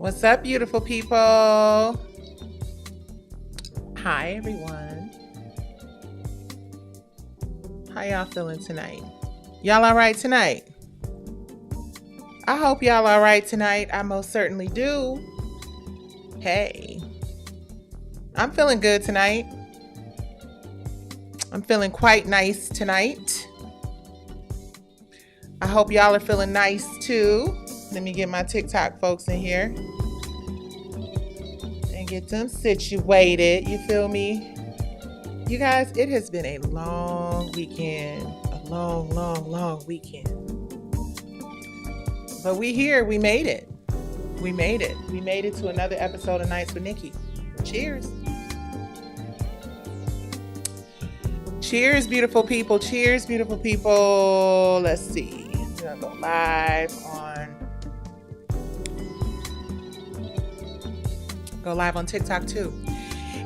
What's up, beautiful people? Hi, everyone. How y'all feeling tonight? Y'all all right tonight? I hope y'all all right tonight. I most certainly do. Hey, I'm feeling good tonight. I'm feeling quite nice tonight. I hope y'all are feeling nice too. Let me get my TikTok folks in here and get them situated. You feel me? You guys, it has been a long weekend. A long weekend. But we here. We made it. We made it. We made it to another episode of Nights with NICCI. Cheers. Cheers, beautiful people. Cheers, beautiful people. Let's see. We're going to go live on TikTok too.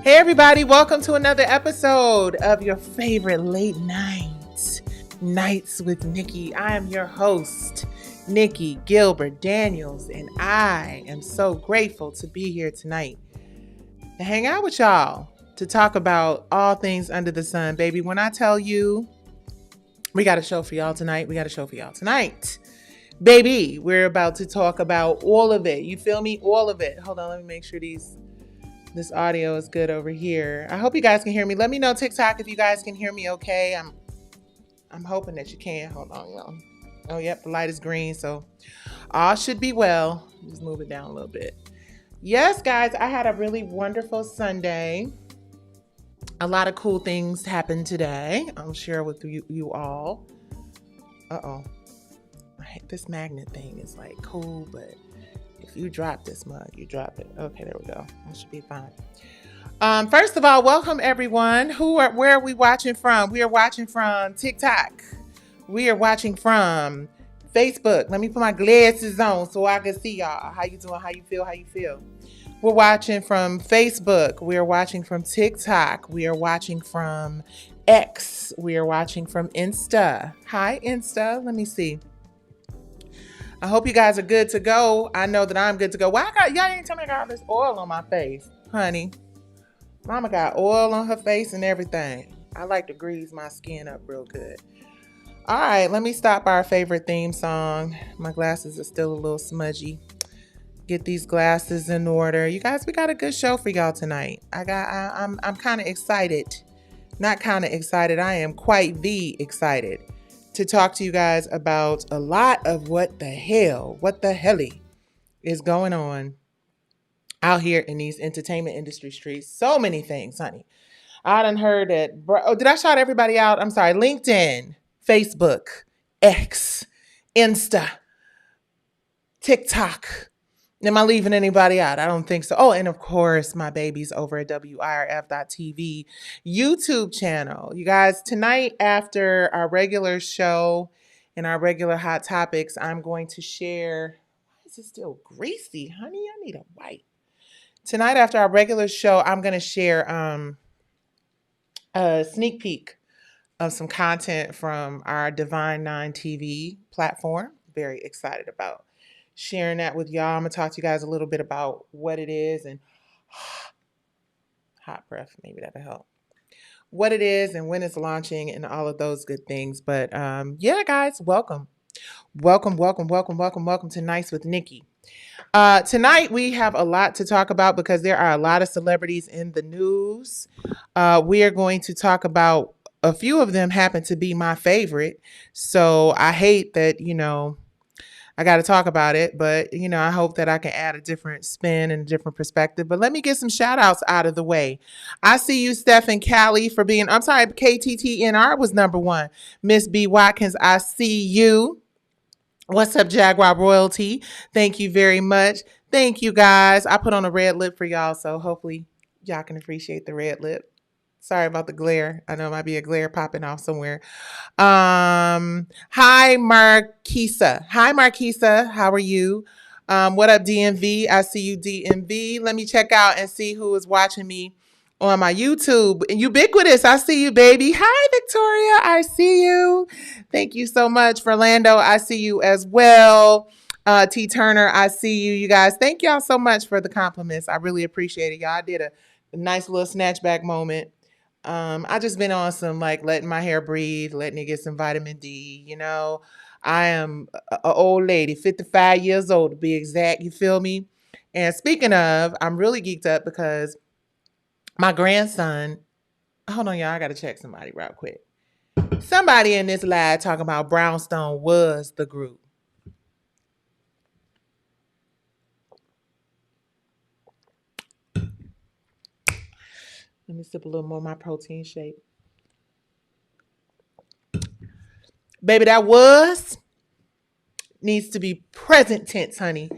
Hey everybody, welcome to another episode of your favorite late night, Nights with NICCI. I am your host, NICCI Gilbert Daniels, and I am so grateful to be here tonight to hang out with y'all, to talk about all things under the sun. Baby, when I tell you we got a show for y'all tonight, Baby, we're about to talk about all of it. You feel me? All of it. Hold on, let me make sure this audio is good over here. I hope you guys can hear me. Let me know, TikTok, if you guys can hear me okay. I'm hoping that you can. Hold on, y'all. Oh, yep, the light is green, so all should be well. Just move it down a little bit. Yes, guys, I had a really wonderful Sunday. A lot of cool things happened today. I'll share with you all. Uh-oh. This magnet thing is like cool, but if you drop this mug, you drop it. Okay, there we go. That should be fine. First of all, welcome everyone. Where are we watching from? We are watching from TikTok. We are watching from Facebook. Let me put my glasses on so I can see y'all. How you doing? How you feel? We're watching from Facebook. We are watching from TikTok. We are watching from X. We are watching from Insta. Hi, Insta. Let me see. I hope you guys are good to go. I know that I'm good to go. Y'all didn't tell me I got all this oil on my face, honey. Mama got oil on her face and everything. I like to grease my skin up real good. All right, let me stop our favorite theme song. My glasses are still a little smudgy. Get these glasses in order. You guys, we got a good show for y'all tonight. I'm kind of excited. Not kind of excited. I am quite excited to talk to you guys about a lot of what the helly is going on out here in these entertainment industry streets. So many things, honey. I done heard that. Did I shout everybody out? I'm sorry. LinkedIn, Facebook, X, Insta, TikTok. Am I leaving anybody out? I don't think so. Oh, and of course, my babies over at WIRF.TV YouTube channel. You guys, tonight after our regular show and our regular hot topics, I'm going to share. Why is it still greasy, honey? I need a wipe. Tonight after our regular show, I'm going to share a sneak peek of some content from our Divine 9 TV platform. Very excited about sharing that with y'all. I'm going to talk to you guys a little bit about what it is and hot breath, maybe that'll help. What it is and when it's launching and all of those good things. But yeah, guys, welcome. Welcome to Nights with NICCI. Tonight we have a lot to talk about because there are a lot of celebrities in the news. We are going to talk about a few of them happen to be my favorite. So I hate that, I got to talk about it, but, I hope that I can add a different spin and a different perspective. But let me get some shout outs out of the way. I see you, Steph and Callie, for being, I'm sorry, KTTNR was number one. Miss B. Watkins, I see you. What's up, Jaguar Royalty? Thank you very much. Thank you, guys. I put on a red lip for y'all, so hopefully y'all can appreciate the red lip. Sorry about the glare. I know it might be a glare popping off somewhere. Hi, Marquisa. Hi, Marquisa. How are you? What up, DMV? I see you, DMV. Let me check out and see who is watching me on my YouTube. Ubiquitous. I see you, baby. Hi, Victoria. I see you. Thank you so much. Orlando, I see you as well. T Turner, I see you. You guys, thank y'all so much for the compliments. I really appreciate it. Y'all did a nice little snatchback moment. I just been on some like letting my hair breathe, letting it get some vitamin D. I am a old lady, 55 years old to be exact. You feel me? And speaking of, I'm really geeked up because my grandson. Hold on, y'all. I gotta check somebody real quick. Somebody in this live talking about Brownstone was the group. Let me sip a little more of my protein shake. Baby, that was needs to be present tense, honey.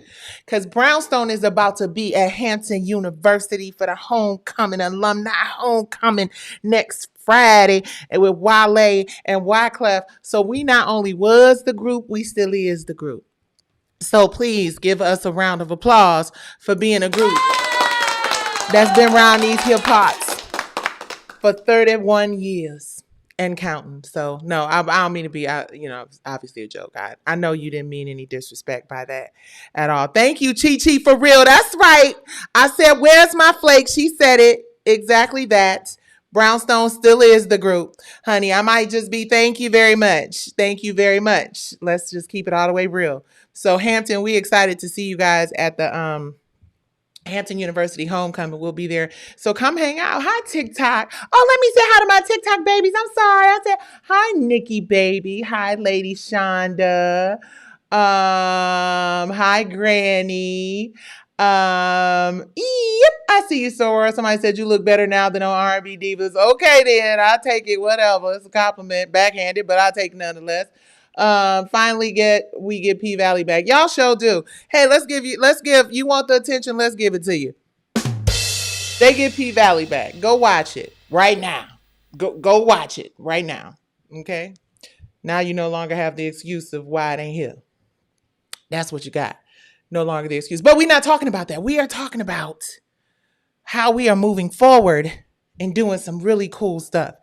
Because Brownstone is about to be at Hampton University for the homecoming, alumni homecoming next Friday and with Wale and Wyclef. So we not only was the group, we still is the group. So please give us a round of applause for being a group that's been around these hip hops for 31 years and counting. So no, I don't mean to be, obviously a joke. I know you didn't mean any disrespect by that at all. Thank you, Chi Chi, for real. That's right. I said, where's my flake? She said it exactly that. Brownstone still is the group, honey. I might just be, thank you very much. Thank you very much. Let's just keep it all the way real. So Hampton, we excited to see you guys at the, Hampton University homecoming. We'll be there. So come hang out. Hi, TikTok. Oh, let me say hi to my TikTok babies. I'm sorry. I said, hi, Nikki baby. Hi, Lady Shonda. Hi, Granny. Yep, I see you, Sora. Somebody said you look better now than on R&B Divas. Okay, then. I'll take it. Whatever. It's a compliment. Backhanded, but I'll take it nonetheless. Finally we get P Valley back. Y'all sure do. Hey, you want the attention, let's give it to you. They get P Valley back. Go watch it right now. Go watch it right now. Okay? Now you no longer have the excuse of why it ain't here. That's what you got. No longer the excuse. But we're not talking about that. We are talking about how we are moving forward and doing some really cool stuff.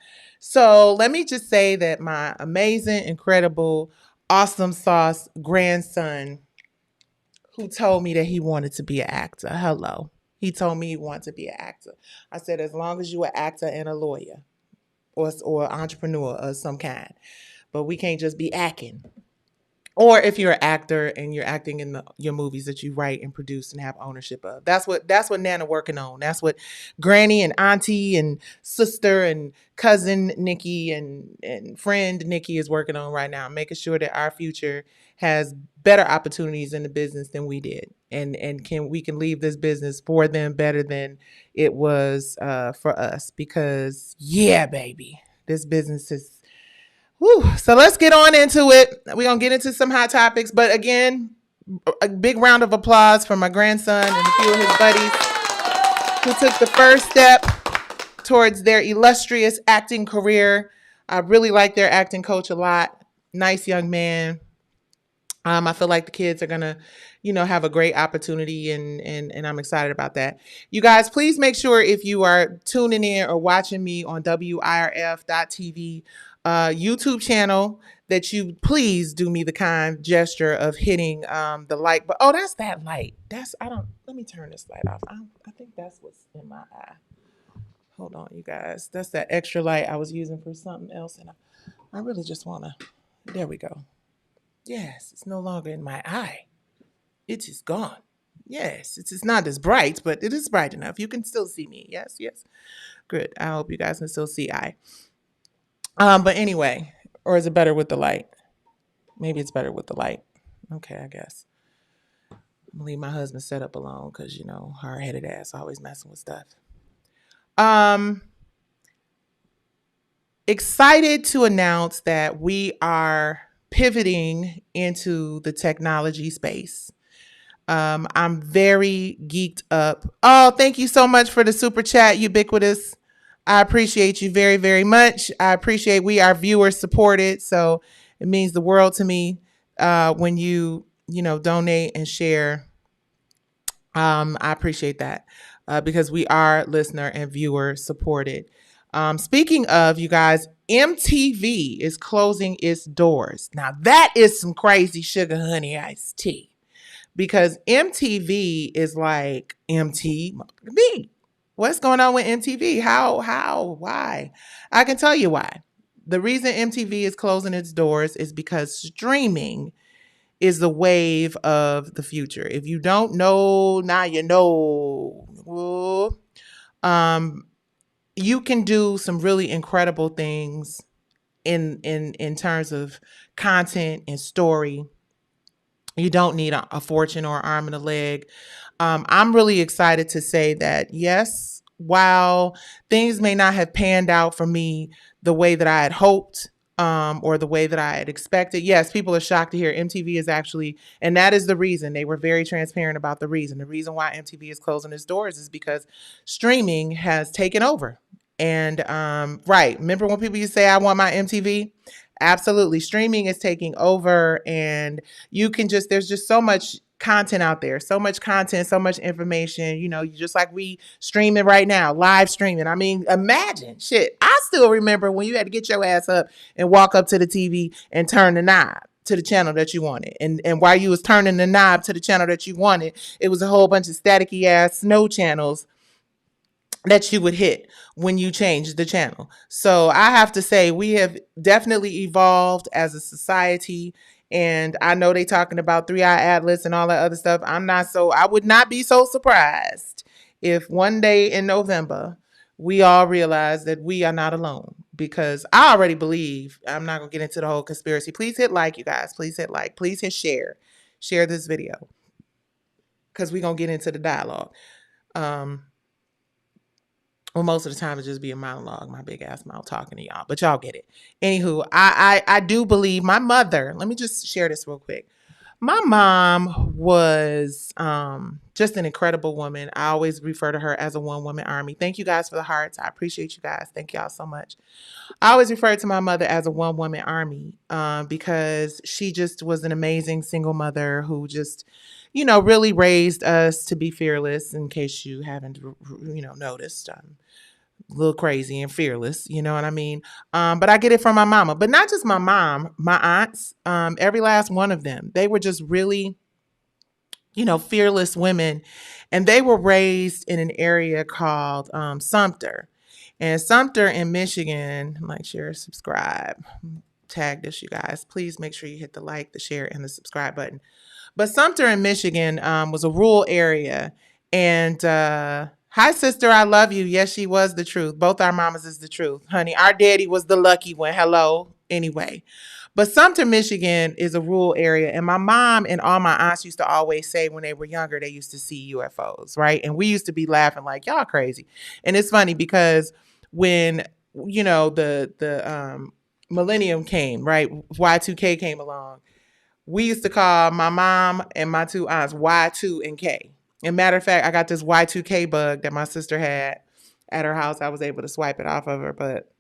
So let me just say that my amazing, incredible, awesome sauce grandson who told me that he wanted to be an actor. Hello. He told me he wanted to be an actor. I said, as long as you're an actor and a lawyer or entrepreneur of some kind. But we can't just be acting. Or if you're an actor and you're acting in your movies that you write and produce and have ownership of. That's what Nana working on. That's what Granny and Auntie and sister and cousin Nikki and friend Nikki is working on right now, making sure that our future has better opportunities in the business than we did. And we can leave this business for them better than it was for us. Because yeah, baby, this business is so let's get on into it. We're going to get into some hot topics. But again, a big round of applause for my grandson and a few of his buddies who took the first step towards their illustrious acting career. I really like their acting coach a lot. Nice young man. I feel like the kids are going to, have a great opportunity and I'm excited about that. You guys, please make sure if you are tuning in or watching me on WIRF.TV YouTube channel that you please do me the kind gesture of hitting the like. But that's that light. Let me turn this light off. I think that's what's in my eye. Hold on, you guys. That's that extra light I was using for something else. And I really just want to, there we go. Yes, it's no longer in my eye. It is gone. Yes, it's not as bright, but it is bright enough. You can still see me. Yes. Good. I hope you guys can still see I. But anyway, or is it better with the light? Maybe it's better with the light. Okay, I guess. I'm gonna leave my husband set up alone because, hard-headed ass always messing with stuff. Excited to announce that we are pivoting into the technology space. I'm very geeked up. Oh, thank you so much for the super chat, Ubiquitous. I appreciate you very, very much. I appreciate we are viewer supported. So it means the world to me when you donate and share. I appreciate that because we are listener and viewer supported. Speaking of, you guys, MTV is closing its doors. Now that is some crazy sugar honey iced tea. because MTV is like MTV. What's going on with MTV? How, why? I can tell you why. The reason MTV is closing its doors is because streaming is the wave of the future. If you don't know, now you know. Well, you can do some really incredible things in terms of content and story. You don't need a fortune or an arm and a leg. I'm really excited to say that, yes, while things may not have panned out for me the way that I had hoped, or the way that I had expected, yes, people are shocked to hear MTV is actually, and that is the reason. They were very transparent about the reason. The reason why MTV is closing its doors is because streaming has taken over. And right, remember when people used to say, I want my MTV? Absolutely. Streaming is taking over, and you can just, there's just so much content out there, so much content, so much information, just like we streaming right now, live streaming. I mean, imagine shit. I still remember when you had to get your ass up and walk up to the TV and turn the knob to the channel that you wanted. And while you was turning the knob to the channel that you wanted, it was a whole bunch of staticky ass snow channels that you would hit when you change the channel. So I have to say we have definitely evolved as a society. And I know they talking about 3-Eye Atlas and all that other stuff. I would not be so surprised if one day in November we all realize that we are not alone, because I already believe, I'm not gonna get into the whole conspiracy. Please hit like, you guys. Please hit like. Please hit share. Share this video, because we're gonna get into the dialogue. Well, most of the time it just be a monologue, my big ass mouth talking to y'all, but y'all get it. Anywho, I do believe my mother, let me just share this real quick. My mom was just an incredible woman. I always refer to her as a one-woman army. Thank you guys for the hearts. I appreciate you guys. Thank y'all so much. I always refer to my mother as a one-woman army, because she just was an amazing single mother who just, really raised us to be fearless. In case you haven't, noticed, a little crazy and fearless, you know what I mean? But I get it from my mama, but not just my mom, my aunts, every last one of them. They were just really, fearless women. And they were raised in an area called Sumter. And Sumter in Michigan, like, share, subscribe, tag this, you guys. Please make sure you hit the like, the share, and the subscribe button. But Sumter in Michigan was a rural area. And hi, sister, I love you. Yes, she was the truth. Both our mamas is the truth. Honey, our daddy was the lucky one. Hello. Anyway. But Sumter, Michigan is a rural area. And my mom and all my aunts used to always say when they were younger, they used to see UFOs, right? And we used to be laughing like, y'all crazy. And it's funny because when, the millennium came, right? Y2K came along. We used to call my mom and my two aunts Y2 and K. And matter of fact, I got this Y2K bug that my sister had at her house. I was able to swipe it off of her, but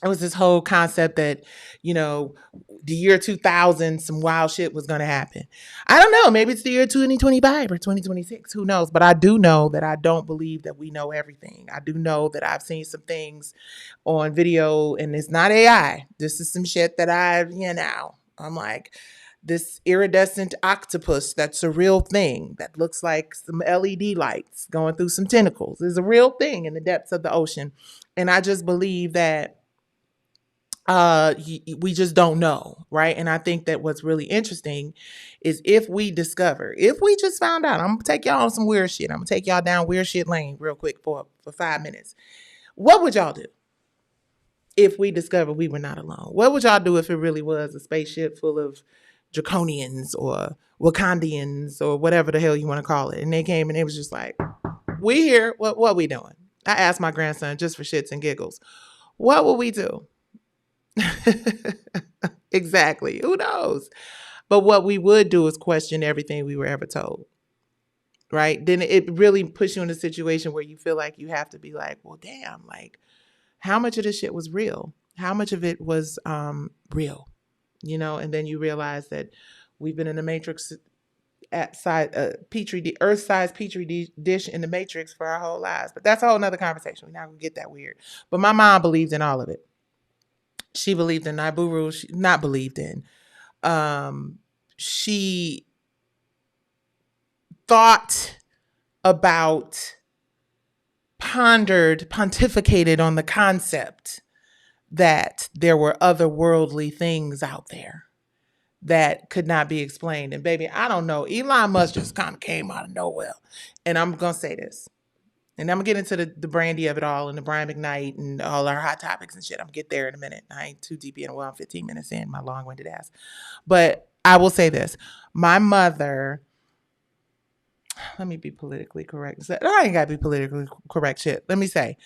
it was this whole concept that, the year 2000, some wild shit was going to happen. I don't know. Maybe it's the year 2025 or 2026. Who knows? But I do know that I don't believe that we know everything. I do know that I've seen some things on video, and it's not AI. This is some shit that I'm like, this iridescent octopus that's a real thing that looks like some LED lights going through some tentacles is a real thing in the depths of the ocean. And I just believe that we just don't know, right? And I think that what's really interesting is if we just found out, I'm gonna take y'all on some weird shit. I'm gonna take y'all down weird shit lane real quick for 5 minutes. What would y'all do if we discovered we were not alone? What would y'all do if it really was a spaceship full of Draconians or Wakandians or whatever the hell you want to call it? And they came and it was just like, we here, what we doing? I asked my grandson just for shits and giggles, what will we do? Exactly. Who knows? But what we would do is question everything we were ever told. Right? Then it really puts you in a situation where you feel like you have to be like, well, damn, like, how much of this shit was real? How much of it was real? And then you realize that we've been in the matrix Earth-sized petri dish in the matrix for our whole lives. But that's a whole nother conversation. We're not gonna get that weird. But my mom believed in all of it. She believed in Nibiru. She not believed in. She thought about, pondered, pontificated on the concept that there were otherworldly things out there that could not be explained. And baby, I don't know. Elon Musk just kind of came out of nowhere. And I'm going to say this. And I'm going to get into the brandy of it all and the Brian McKnight and all our hot topics and shit. I'm going to get there in a minute. I ain't too deep in. Well, I'm 15 minutes in, my long-winded ass. But I will say this. My mother, let me be politically correct. I ain't got to be politically correct shit. Let me say,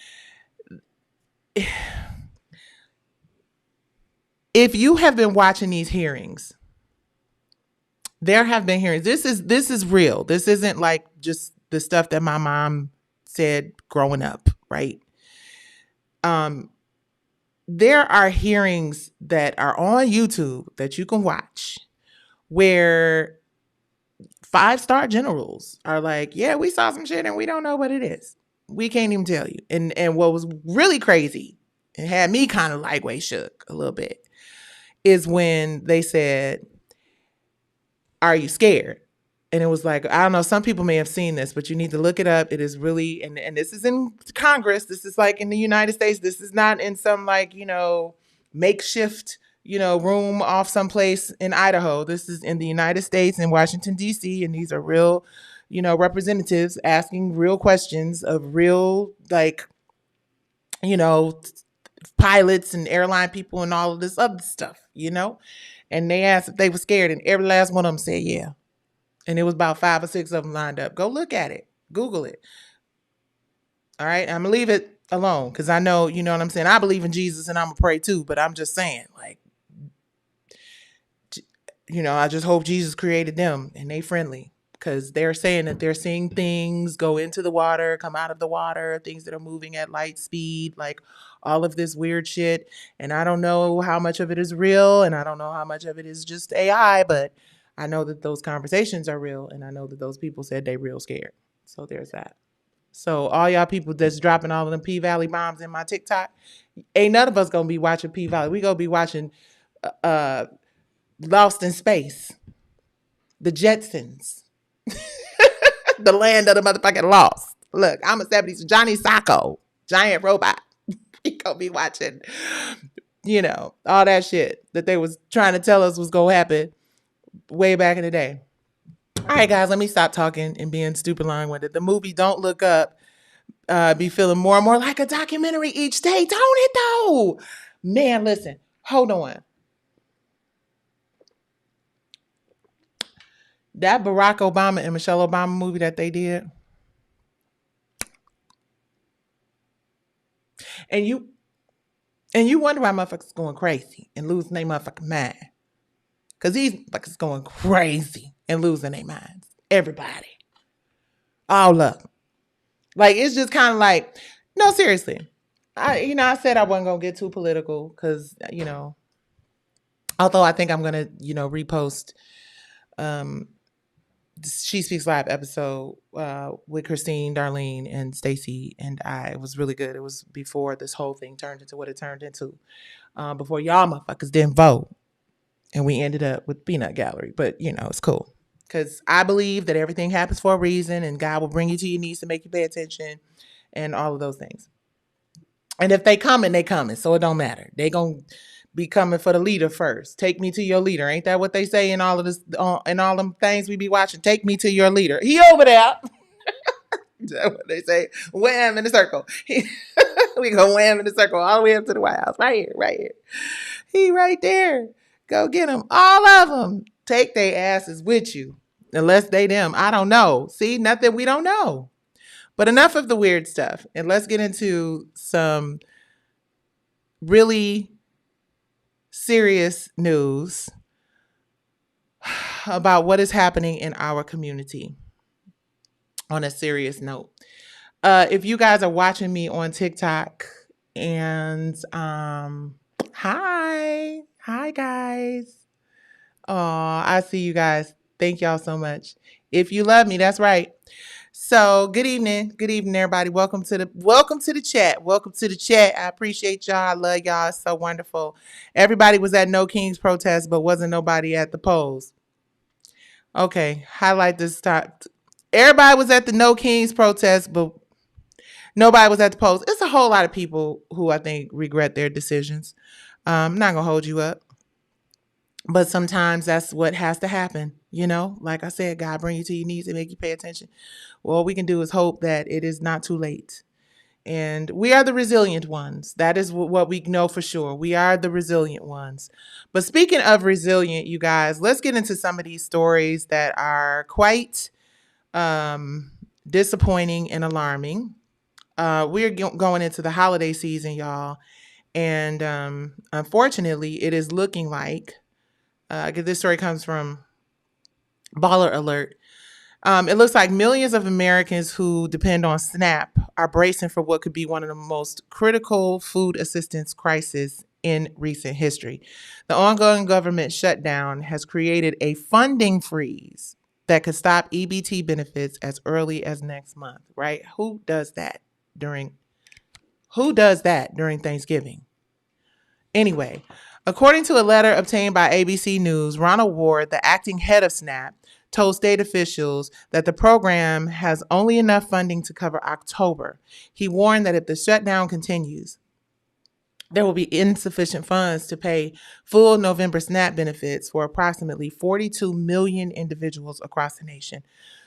if you have been watching these hearings, there have been hearings. This is real. This isn't like just the stuff that my mom said growing up, right? There are hearings that are on YouTube that you can watch where 5-star generals are like, yeah, we saw some shit and we don't know what it is. We can't even tell you. And what was really crazy and had me kind of lightweight shook a little bit is when they said, are you scared? And it was like, I don't know, some people may have seen this, but you need to look it up. It is really, and this is in Congress. This is like in the United States. This is not in some like, makeshift, room off someplace in Idaho. This is in the United States in Washington, D.C. And these are real, representatives asking real questions of real, like, pilots and airline people and all of this other stuff, And they asked if they were scared, and every last one of them said, yeah. And it was about 5 or 6 of them lined up. Go look at it. Google it. All right. I'm going to leave it alone because I know, you know what I'm saying? I believe in Jesus and I'm going to pray too. But I'm just saying, like, I just hope Jesus created them and they friendly because they're saying that they're seeing things go into the water, come out of the water, things that are moving at light speed, like all of this weird shit. And I don't know how much of it is real and I don't know how much of it is just AI, but I know that those conversations are real, and I know that those people said they real scared. So there's that. So all y'all people that's dropping all of them P-Valley bombs in my TikTok, ain't none of us gonna be watching P-Valley. We gonna be watching Lost in Space, the Jetsons, the land of the motherfucking lost. Look, I'm a 70s Johnny Sacco, giant robot. We gonna be watching, all that shit that they was trying to tell us was gonna happen way back in the day. All right, guys, let me stop talking and being stupid long-winded. The movie Don't Look Up be feeling more and more like a documentary each day, don't it, though? Man, listen, hold on. That Barack Obama and Michelle Obama movie that they did, and you wonder why motherfuckers going crazy and losing their motherfucking mind. Because these motherfuckers going crazy and losing their minds. Everybody. All of them. Like, it's just kind of like, no, seriously. I said I wasn't going to get too political because, although I think I'm going to, repost She Speaks Live episode with Christine, Darlene, and Stacy and I. It was really good. It was before this whole thing turned into what it turned into. Before y'all motherfuckers didn't vote. And we ended up with Peanut Gallery. But, it's cool. Because I believe that everything happens for a reason and God will bring you to your knees to make you pay attention and all of those things. And if they coming, they coming. So it don't matter. They going to be coming for the leader first. Take me to your leader. Ain't that what they say in all of this, in all them things we be watching? Take me to your leader. He over there. That's what they say. Wham in the circle. We go wham in the circle all the way up to the White House. Right here, right here. He right there. Go get them. All of them. Take their asses with you. Unless they them. I don't know. See, nothing we don't know. But enough of the weird stuff. And let's get into some really serious news about what is happening in our community on a serious note. If you guys are watching me on TikTok and hi guys. Oh, I see you guys. Thank y'all so much. If you love me, that's right. So good evening, everybody. Welcome to the chat. Welcome to the chat. I appreciate y'all. I love y'all. It's so wonderful. Everybody was at No Kings protest, but wasn't nobody at the polls. Okay, highlight this top. Everybody was at the No Kings protest, but nobody was at the polls. It's a whole lot of people who I think regret their decisions. I'm not gonna hold you up, but sometimes that's what has to happen. You know, like I said, God bring you to your knees and make you pay attention. All we can do is hope that it is not too late. And we are the resilient ones. That is what we know for sure. We are the resilient ones. But speaking of resilient, you guys, let's get into some of these stories that are quite disappointing and alarming. We're going into the holiday season, y'all. And unfortunately, it is looking like, this story comes from Baller Alert. It looks like millions of Americans who depend on SNAP are bracing for what could be one of the most critical food assistance crises in recent history. The ongoing government shutdown has created a funding freeze that could stop EBT benefits as early as next month, right? During who does that during Thanksgiving? Anyway, according to a letter obtained by ABC News, Ronald Ward, the acting head of SNAP, told state officials that the program has only enough funding to cover October. He warned that if the shutdown continues, there will be insufficient funds to pay full November SNAP benefits for approximately 42 million individuals across the nation.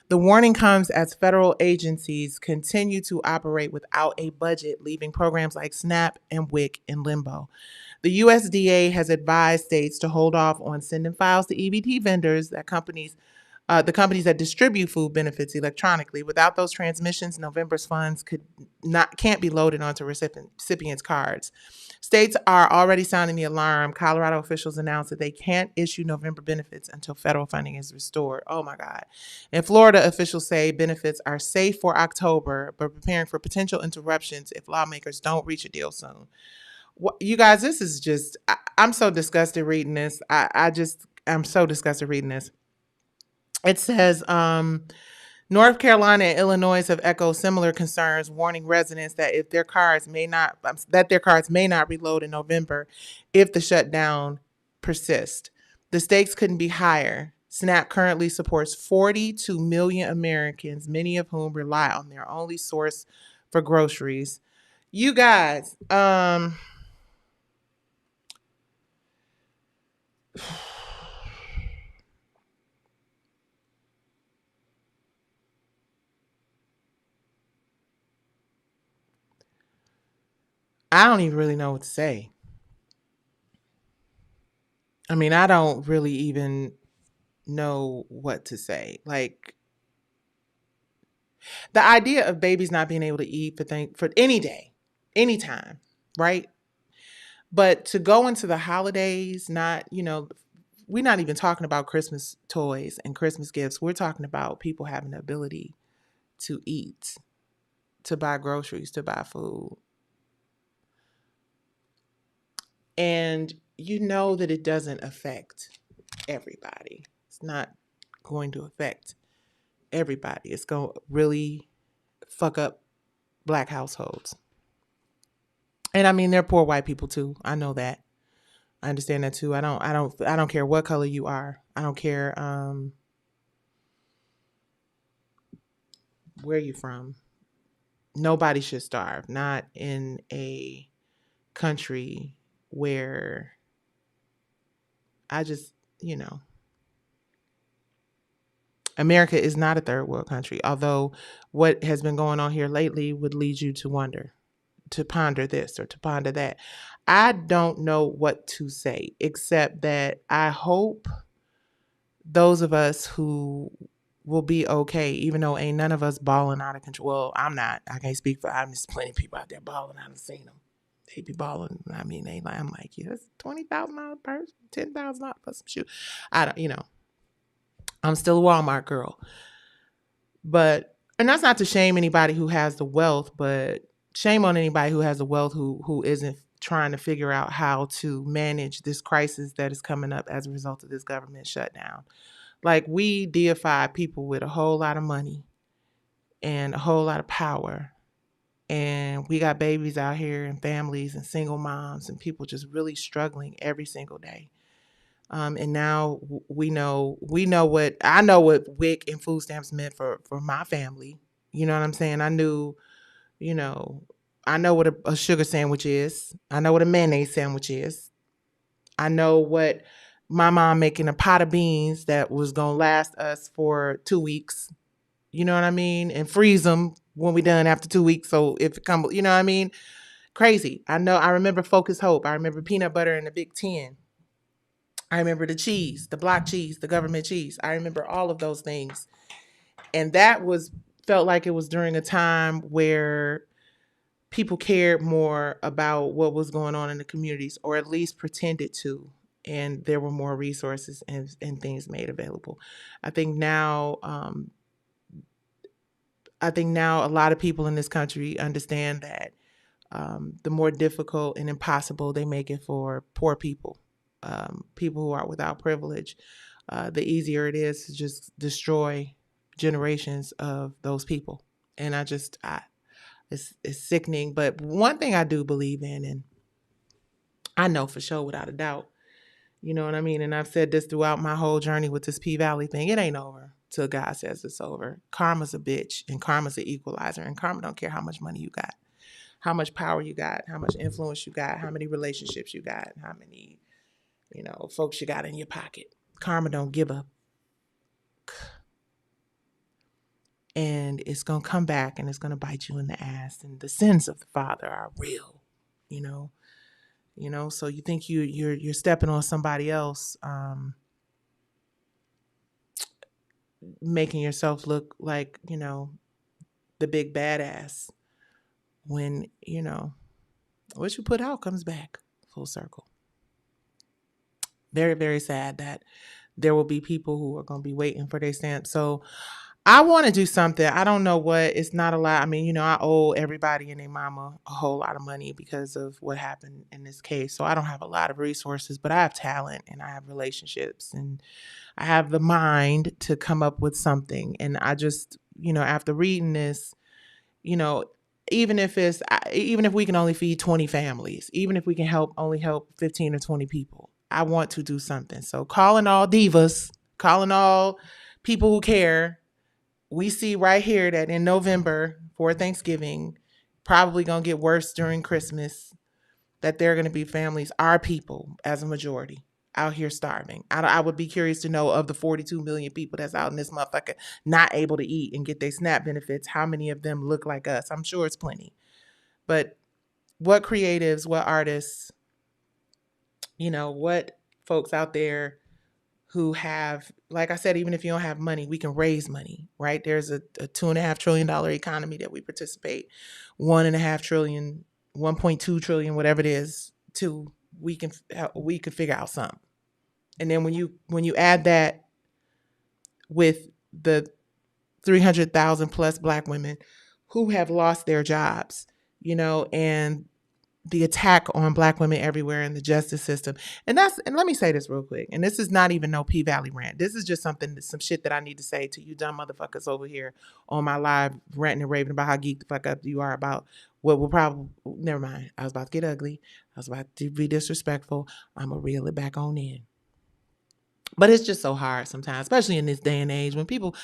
The warning comes as federal agencies continue to operate without a budget, leaving programs like SNAP and WIC in limbo. The USDA has advised states to hold off on sending files to EBT vendors the companies that distribute food benefits electronically. Without those transmissions, November's funds can't be loaded onto recipients' cards. States are already sounding the alarm. Colorado officials announced that they can't issue November benefits until federal funding is restored. Oh my God. In Florida, officials say benefits are safe for October, but preparing for potential interruptions if lawmakers don't reach a deal soon. You guys, this is just, I'm so disgusted reading this. I'm so disgusted reading this. It says, North Carolina and Illinois have echoed similar concerns, warning residents that their cards may not reload in November if the shutdown persists. The stakes couldn't be higher. SNAP currently supports 42 million Americans, many of whom rely on their only source for groceries. You guys, I don't even really know what to say. I mean, I don't really even know what to say. Like, the idea of babies not being able to eat for any day, anytime, right? But to go into the holidays, we're not even talking about Christmas toys and Christmas gifts. We're talking about people having the ability to eat, to buy groceries, to buy food. And you know that it doesn't affect everybody. It's not going to affect everybody. It's going to really fuck up Black households. And I mean, they're poor white people too. I know that. I understand that too. I don't care what color you are. I don't care where you from. Nobody should starve. Not in a country where America is not a third world country. Although what has been going on here lately would lead you to wonder, to ponder this or to ponder that. I don't know what to say, except that I hope those of us who will be okay, even though ain't none of us balling out of control. Well, I'm not. I can't speak for, I'm just plenty of people out there balling. I done seen them. They be balling. I mean, I'm like, yeah, that's $20,000 purse, $10,000 for some shoes. I'm still a Walmart girl. And that's not to shame anybody who has the wealth, but shame on anybody who has the wealth who isn't trying to figure out how to manage this crisis that is coming up as a result of this government shutdown. Like, we deify people with a whole lot of money and a whole lot of power. And we got babies out here and families and single moms and people just really struggling every single day. And now we know what I know what WIC and food stamps meant for my family. You know what I'm saying? I knew, you know, I know what a sugar sandwich is. I know what a mayonnaise sandwich is. I know what my mom making a pot of beans that was gonna last us for 2 weeks. You know what I mean? And freeze them when we done after 2 weeks. So if it come, you know what I mean? Crazy. I know. I remember Focus Hope. I remember peanut butter in the Big Ten. I remember the cheese, the block cheese, the government cheese. I remember all of those things. And that was felt like it was during a time where people cared more about what was going on in the communities, or at least pretended to. And there were more resources and things made available. I think now, a lot of people in this country understand that the more difficult and impossible they make it for poor people, people who are without privilege, the easier it is to just destroy generations of those people. And it's sickening. But one thing I do believe in, and I know for sure without a doubt, you know what I mean? And I've said this throughout my whole journey with this P Valley thing. It ain't over till God says it's over. Karma's a bitch, and karma's an equalizer, and karma don't care how much money you got, how much power you got, how much influence you got, how many relationships you got, how many, folks you got in your pocket. Karma don't give up. And it's going to come back and it's going to bite you in the ass. And the sins of the father are real, you know. So you think you're stepping on somebody else, making yourself look like, the big badass, when, what you put out comes back full circle. Very, very sad that there will be people who are going to be waiting for their stamp. So I want to do something. I don't know what. It's not a lot. I mean, I owe everybody and their mama a whole lot of money because of what happened in this case. So I don't have a lot of resources, but I have talent and I have relationships and I have the mind to come up with something. And I just, after reading this, even if we can only feed 20 families, even if we can only help 15 or 20 people, I want to do something. So calling all divas, calling all people who care. We see right here that in November for Thanksgiving, probably going to get worse during Christmas, that there are going to be families, our people as a majority, out here starving. I would be curious to know, of the 42 million people that's out in this motherfucker not able to eat and get their SNAP benefits, how many of them look like us? I'm sure it's plenty. But what creatives, what artists, what folks out there who have, like I said, even if you don't have money, we can raise money, right? There's a $2.5 trillion economy that we participate, 1.5 trillion, 1.2 trillion, whatever it is, we can figure out something. And then when you add that with the 300,000 plus Black women who have lost their jobs, and the attack on Black women everywhere in the justice system. And let me say this real quick. And this is not even no P Valley rant. This is just some shit that I need to say to you dumb motherfuckers over here on my live ranting and raving about how geeked the fuck up you are about what will probably, never mind. I was about to get ugly. I was about to be disrespectful. I'm going to reel it back on in. But it's just so hard sometimes, especially in this day and age when people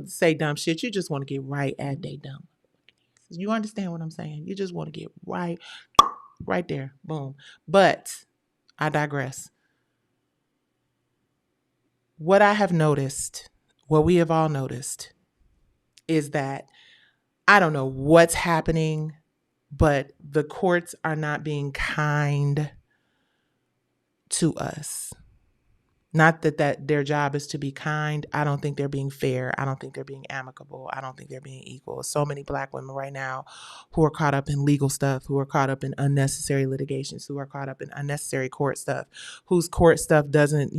say dumb shit. You just want to get right at they dumb. You understand what I'm saying? You just want to get right there. Boom. But I digress. What I have noticed, what we have all noticed, is that I don't know what's happening, but the courts are not being kind to us. Not that their job is to be kind. I don't think they're being fair. I don't think they're being amicable. I don't think they're being equal. So many Black women right now who are caught up in legal stuff, who are caught up in unnecessary litigations, who are caught up in unnecessary court stuff, whose court stuff doesn't,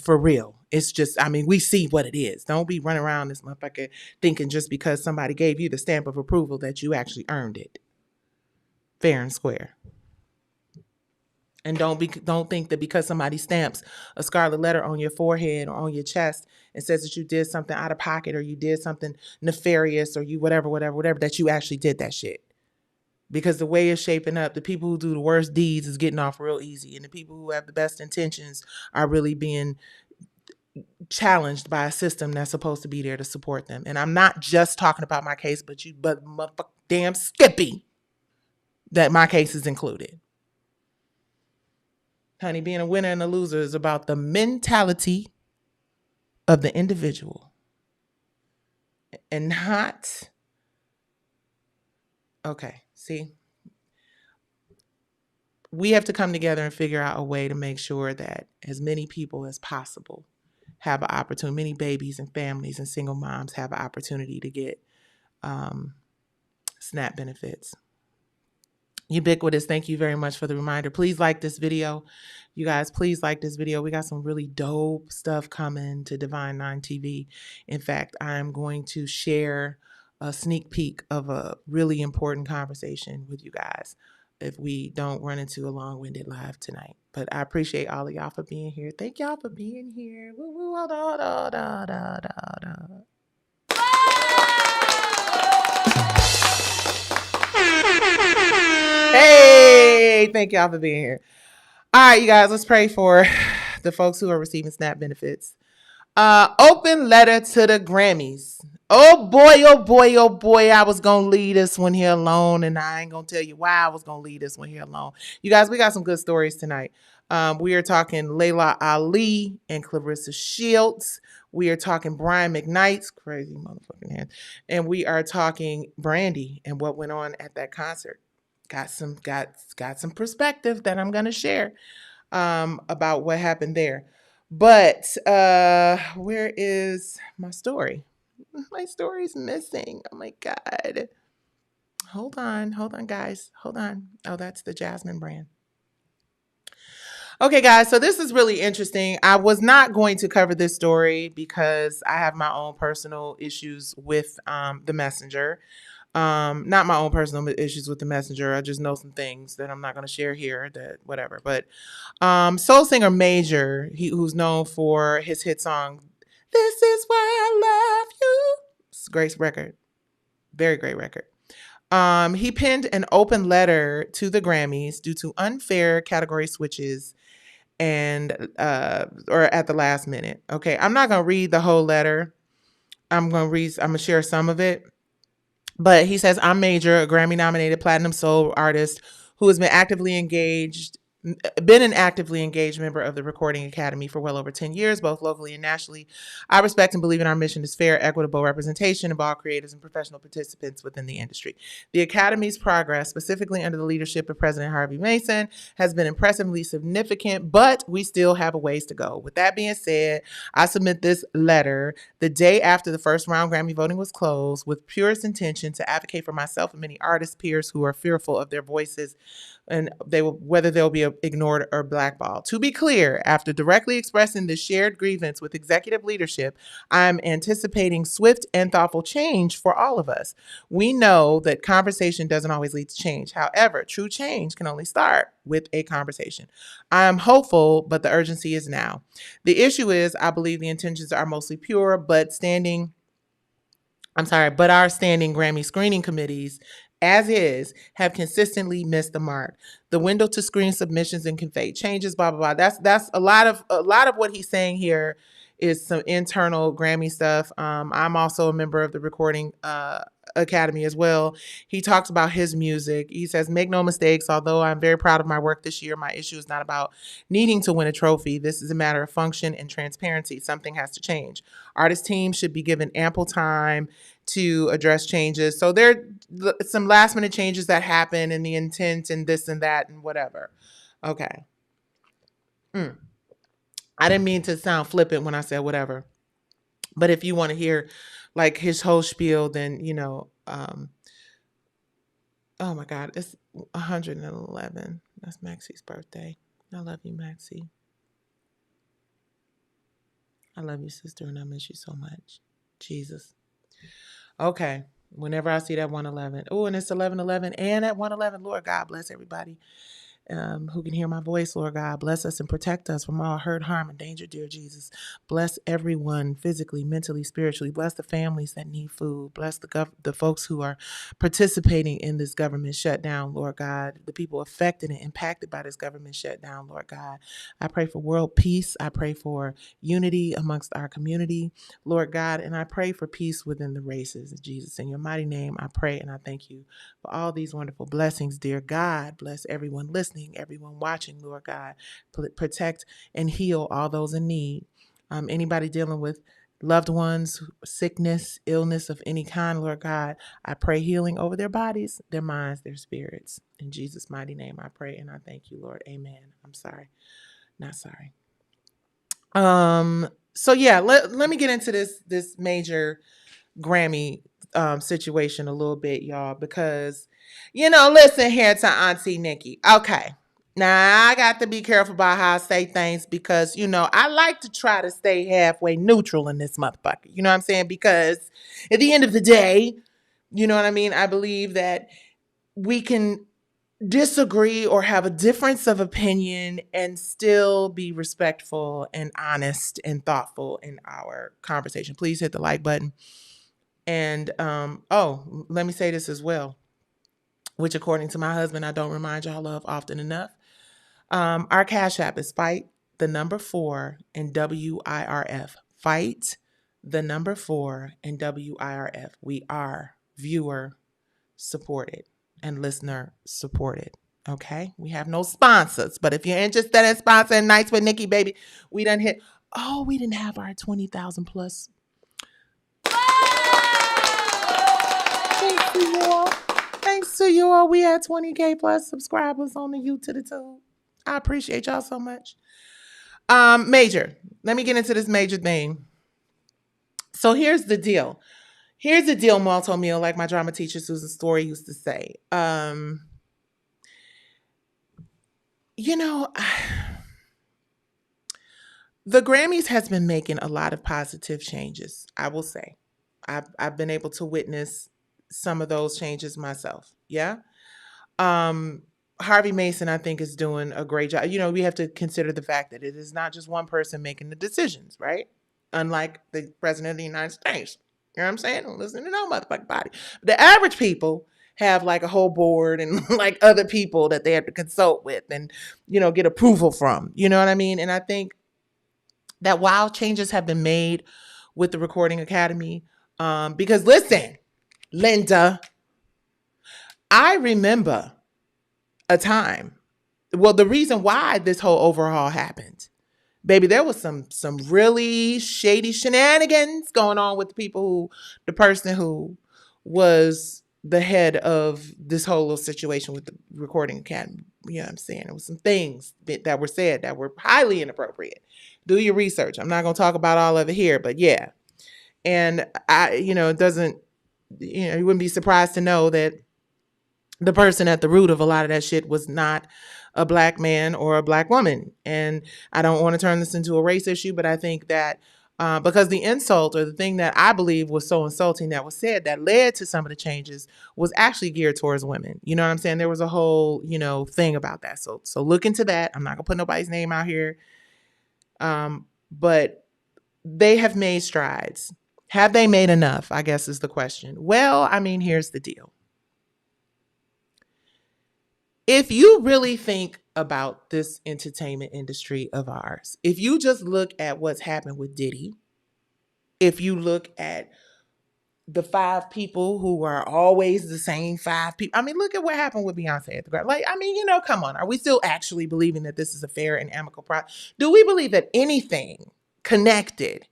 for real. It's just, we see what it is. Don't be running around this motherfucker thinking just because somebody gave you the stamp of approval that you actually earned it. Fair and square. And don't think that because somebody stamps a scarlet letter on your forehead or on your chest and says that you did something out of pocket or you did something nefarious or you whatever, that you actually did that shit. because the way it's shaping up, the people who do the worst deeds is getting off real easy, and the people who have the best intentions are really being challenged by a system that's supposed to be there to support them. And I'm not just talking about my case, but motherfucker damn Skippy, that my case is included. Honey, being a winner and a loser is about the mentality of the individual and not, okay, see, we have to come together and figure out a way to make sure that as many people as possible have an opportunity, many babies and families and single moms have an opportunity to get SNAP benefits. Ubiquitous, thank you very much for the reminder. Please like this video. You guys, please like this video. We got some really dope stuff coming to Divine Nine TV. In fact, I'm going to share a sneak peek of a really important conversation with you guys if we don't run into a long-winded live tonight. But I appreciate all of y'all for being here. Thank y'all for being here. Woo, woo, hold on, hold on, hold on, hold on. Hey, thank y'all for being here. All right, you guys, let's pray for the folks who are receiving SNAP benefits. Open letter to the Grammys. Oh boy, oh boy, oh boy. I was going to leave this one here alone, and I ain't going to tell you why I was going to leave this one here alone. You guys, we got some good stories tonight. We are talking LAILA Ali and Claressa Shields. We are talking Brian Mcknight's crazy motherfucking hands. And we are talking Brandy and what went on at that concert. Got some perspective that I'm going to share about what happened there. But where is my story? My story's missing. Oh my God. Hold on, guys. Hold on. Oh, that's the Jasmine brand. Okay, guys, so this is really interesting. I was not going to cover this story because I have my own personal issues with the messenger. Not my own personal issues with the messenger. I just know some things that I'm not going to share here, that whatever. But soul singer Major, who's known for his hit song, "This Is Why I Love You." It's a great record. Very great record. He penned an open letter to the Grammys due to unfair category switches and or at the last minute. Okay, I'm not going to read the whole letter. I'm going to share some of it. But he says, "I'm Major, a Grammy-nominated platinum soul artist who has been an actively engaged member of the Recording Academy for well over 10 years, both locally and nationally. I respect and believe in our mission is fair, equitable representation of all creators and professional participants within the industry. The Academy's progress, specifically under the leadership of President Harvey Mason, has been impressively significant, but we still have a ways to go. With that being said, I submit this letter the day after the first round Grammy voting was closed with purest intention to advocate for myself and many artist peers who are fearful of their voices and whether they'll be ignored or blackballed. To be clear, after directly expressing this shared grievance with executive leadership, I'm anticipating swift and thoughtful change for all of us. We know that conversation doesn't always lead to change. However, true change can only start with a conversation. I am hopeful, but the urgency is now. The issue is, I believe the intentions are mostly pure, but our standing Grammy screening committees, as is, have consistently missed the mark. The window to screen submissions and convey changes, blah blah blah. That's a lot of what he's saying here is some internal Grammy stuff. I'm also a member of the Recording Academy as well. He talks about his music. He says, "Make no mistakes, although I'm very proud of my work this year, my issue is not about needing to win a trophy. This is a matter of function and transparency. Something has to change. Artist teams should be given ample time to address changes." So there are some last minute changes that happen and the intent and this and that and whatever. Okay. I didn't mean to sound flippant when I said whatever. But if you want to hear like his whole spiel, then, oh my God, it's 111. That's Maxi's birthday. I love you, Maxi. I love you, sister, and I miss you so much. Jesus. Okay. Whenever I see that 111. Oh, and it's 1111 and at 111. Lord God bless everybody. who can hear my voice, Lord God. Bless us and protect us from all hurt, harm, and danger, dear Jesus. Bless everyone physically, mentally, spiritually. Bless the families that need food. Bless the folks who are participating in this government shutdown, Lord God. The people affected and impacted by this government shutdown, Lord God. I pray for world peace. I pray for unity amongst our community, Lord God. And I pray for peace within the races, Jesus. In your mighty name, I pray and I thank you for all these wonderful blessings, dear God. Bless everyone listening, everyone watching, Lord God. Protect and heal all those in need. Anybody dealing with loved ones, sickness, illness of any kind, Lord God, I pray healing over their bodies, their minds, their spirits. In Jesus' mighty name, I pray and I thank you, Lord. Amen. I'm sorry. Not sorry. So yeah, let me get into this major Grammy situation a little bit, y'all, because listen here to Auntie Nikki. Okay. Now I got to be careful about how I say things because I like to try to stay halfway neutral in this motherfucker. You know what I'm saying? Because at the end of the day, you know what I mean? I believe that we can disagree or have a difference of opinion and still be respectful and honest and thoughtful in our conversation. Please hit the like button. And let me say this as well, which according to my husband, I don't remind y'all of often enough. Our Cash App is Fight the number 4 and WIRF. Fight the number 4 and WIRF. We are viewer supported and listener supported. Okay, we have no sponsors, but if you're interested in sponsoring Nights with Nikki, baby, we done hit. Oh, we didn't have our 20,000 plus. Thanks to you all. Thanks to you all. We had 20K plus subscribers on the YouTube. I appreciate y'all so much. Major. Let me get into this major thing. So here's the deal. Here's the deal, Malto Meal, like my drama teacher Susan Story used to say. The Grammys has been making a lot of positive changes, I will say. I've been able to witness some of those changes myself. Yeah. Harvey Mason, I think, is doing a great job. We have to consider the fact that it is not just one person making the decisions, right? Unlike the president of the United States. You know what I'm saying? Don't listen to no motherfucking body. The average people have like a whole board and like other people that they have to consult with and, get approval from. You know what I mean? And I think that while changes have been made with the Recording Academy, because listen, Linda, I remember a time. Well, the reason why this whole overhaul happened, baby, there was some really shady shenanigans going on with the person who was the head of this whole little situation with the Recording Academy. You know what I'm saying? There was some things that were said that were highly inappropriate. Do your research. I'm not going to talk about all of it here, but yeah. And it doesn't, you wouldn't be surprised to know that the person at the root of a lot of that shit was not a black man or a black woman. And I don't want to turn this into a race issue, but I think that because the insult or the thing that I believe was so insulting that was said that led to some of the changes was actually geared towards women. You know what I'm saying? There was a whole, thing about that. So look into that. I'm not gonna put nobody's name out here. But they have made strides. Have they made enough? I guess is the question. Well, I mean, here's the deal. If you really think about this entertainment industry of ours, if you just look at what's happened with Diddy, if you look at the 5 people who are always the same 5 people, I mean, look at what happened with Beyonce at the Grammy. Like, I mean, come on. Are we still actually believing that this is a fair and amicable process? Do we believe that anything connected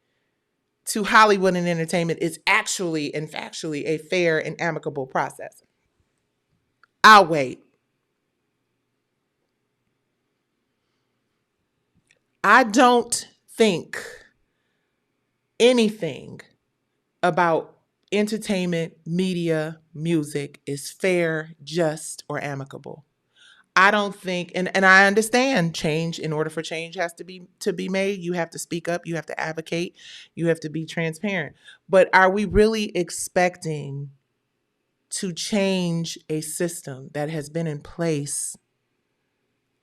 to Hollywood and entertainment is actually and factually a fair and amicable process? I'll wait. I don't think anything about entertainment, media, music is fair, just, or amicable. I don't think, and I understand change. In order for change has to be made, you have to speak up, you have to advocate, you have to be transparent. But are we really expecting to change a system that has been in place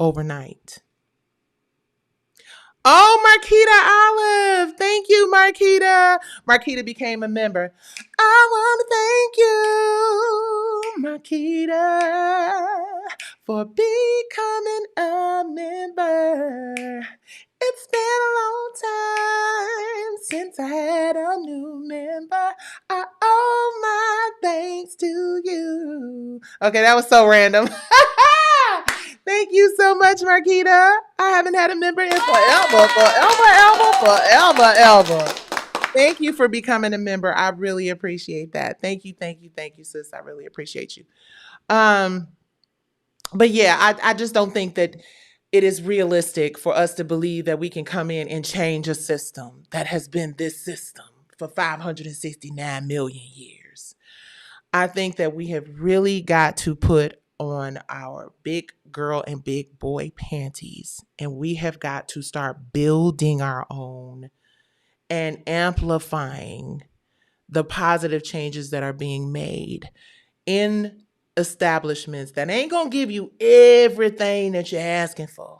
overnight. Oh, Marquita Olive. Thank you, Marquita. Marquita became a member. I want to thank you, Marquita, for becoming a member. It's been a long time since I had a new member. I owe my thanks to you. Okay, that was so random. Thank you so much, Marquita. I haven't had a member in forever. Thank you for becoming a member. I really appreciate that. Thank you, sis. I really appreciate you. But yeah, I just don't think that it is realistic for us to believe that we can come in and change a system that has been this system for 569 million years. I think that we have really got to put on our big girl and big boy panties, and we have got to start building our own and amplifying the positive changes that are being made in establishments that ain't gonna give you everything that you're asking for,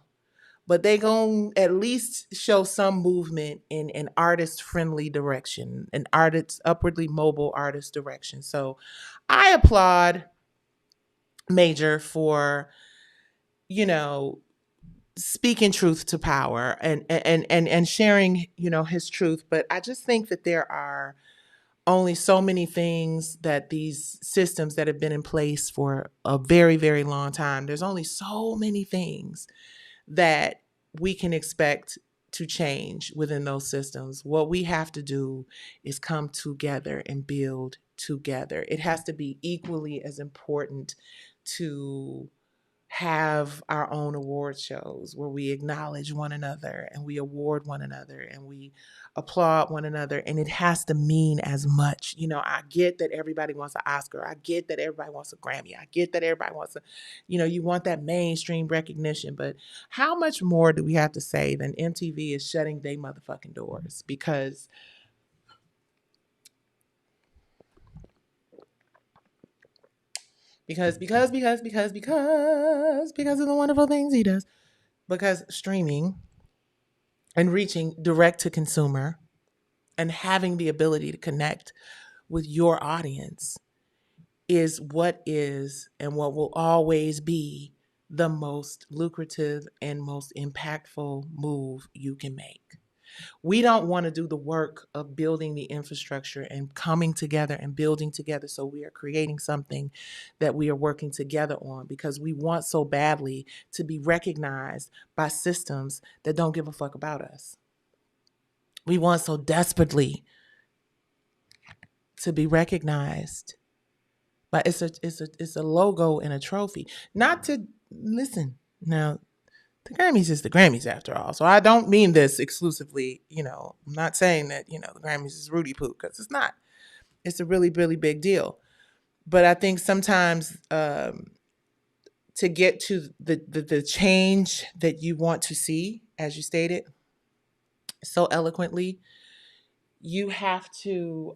but they gonna at least show some movement in an artist-friendly direction, an artist, upwardly mobile artist direction. So I applaud Major for, speaking truth to power and sharing, his truth. But I just think that there are only so many things that these systems that have been in place for a very, very long time, there's only so many things that we can expect to change within those systems. What we have to do is come together and build together. It has to be equally as important to have our own award shows where we acknowledge one another and we award one another and we applaud one another, and it has to mean as much. I get that everybody wants an Oscar. I get that everybody wants a Grammy. I get that everybody wants you want that mainstream recognition, but how much more do we have to say than MTV is shutting their motherfucking doors because of the wonderful things he does. Because streaming and reaching direct to consumer and having the ability to connect with your audience is what is and what will always be the most lucrative and most impactful move you can make. We don't want to do the work of building the infrastructure and coming together and building together. So we are creating something that we are working together on because we want so badly to be recognized by systems that don't give a fuck about us. We want so desperately to be recognized, but it's a logo and a trophy. Not to listen now. The Grammys is the Grammys after all. So I don't mean this exclusively, I'm not saying that, the Grammys is Rudy Poo, because it's not. It's a really, really big deal. But I think sometimes to get to the change that you want to see, as you stated so eloquently, you have to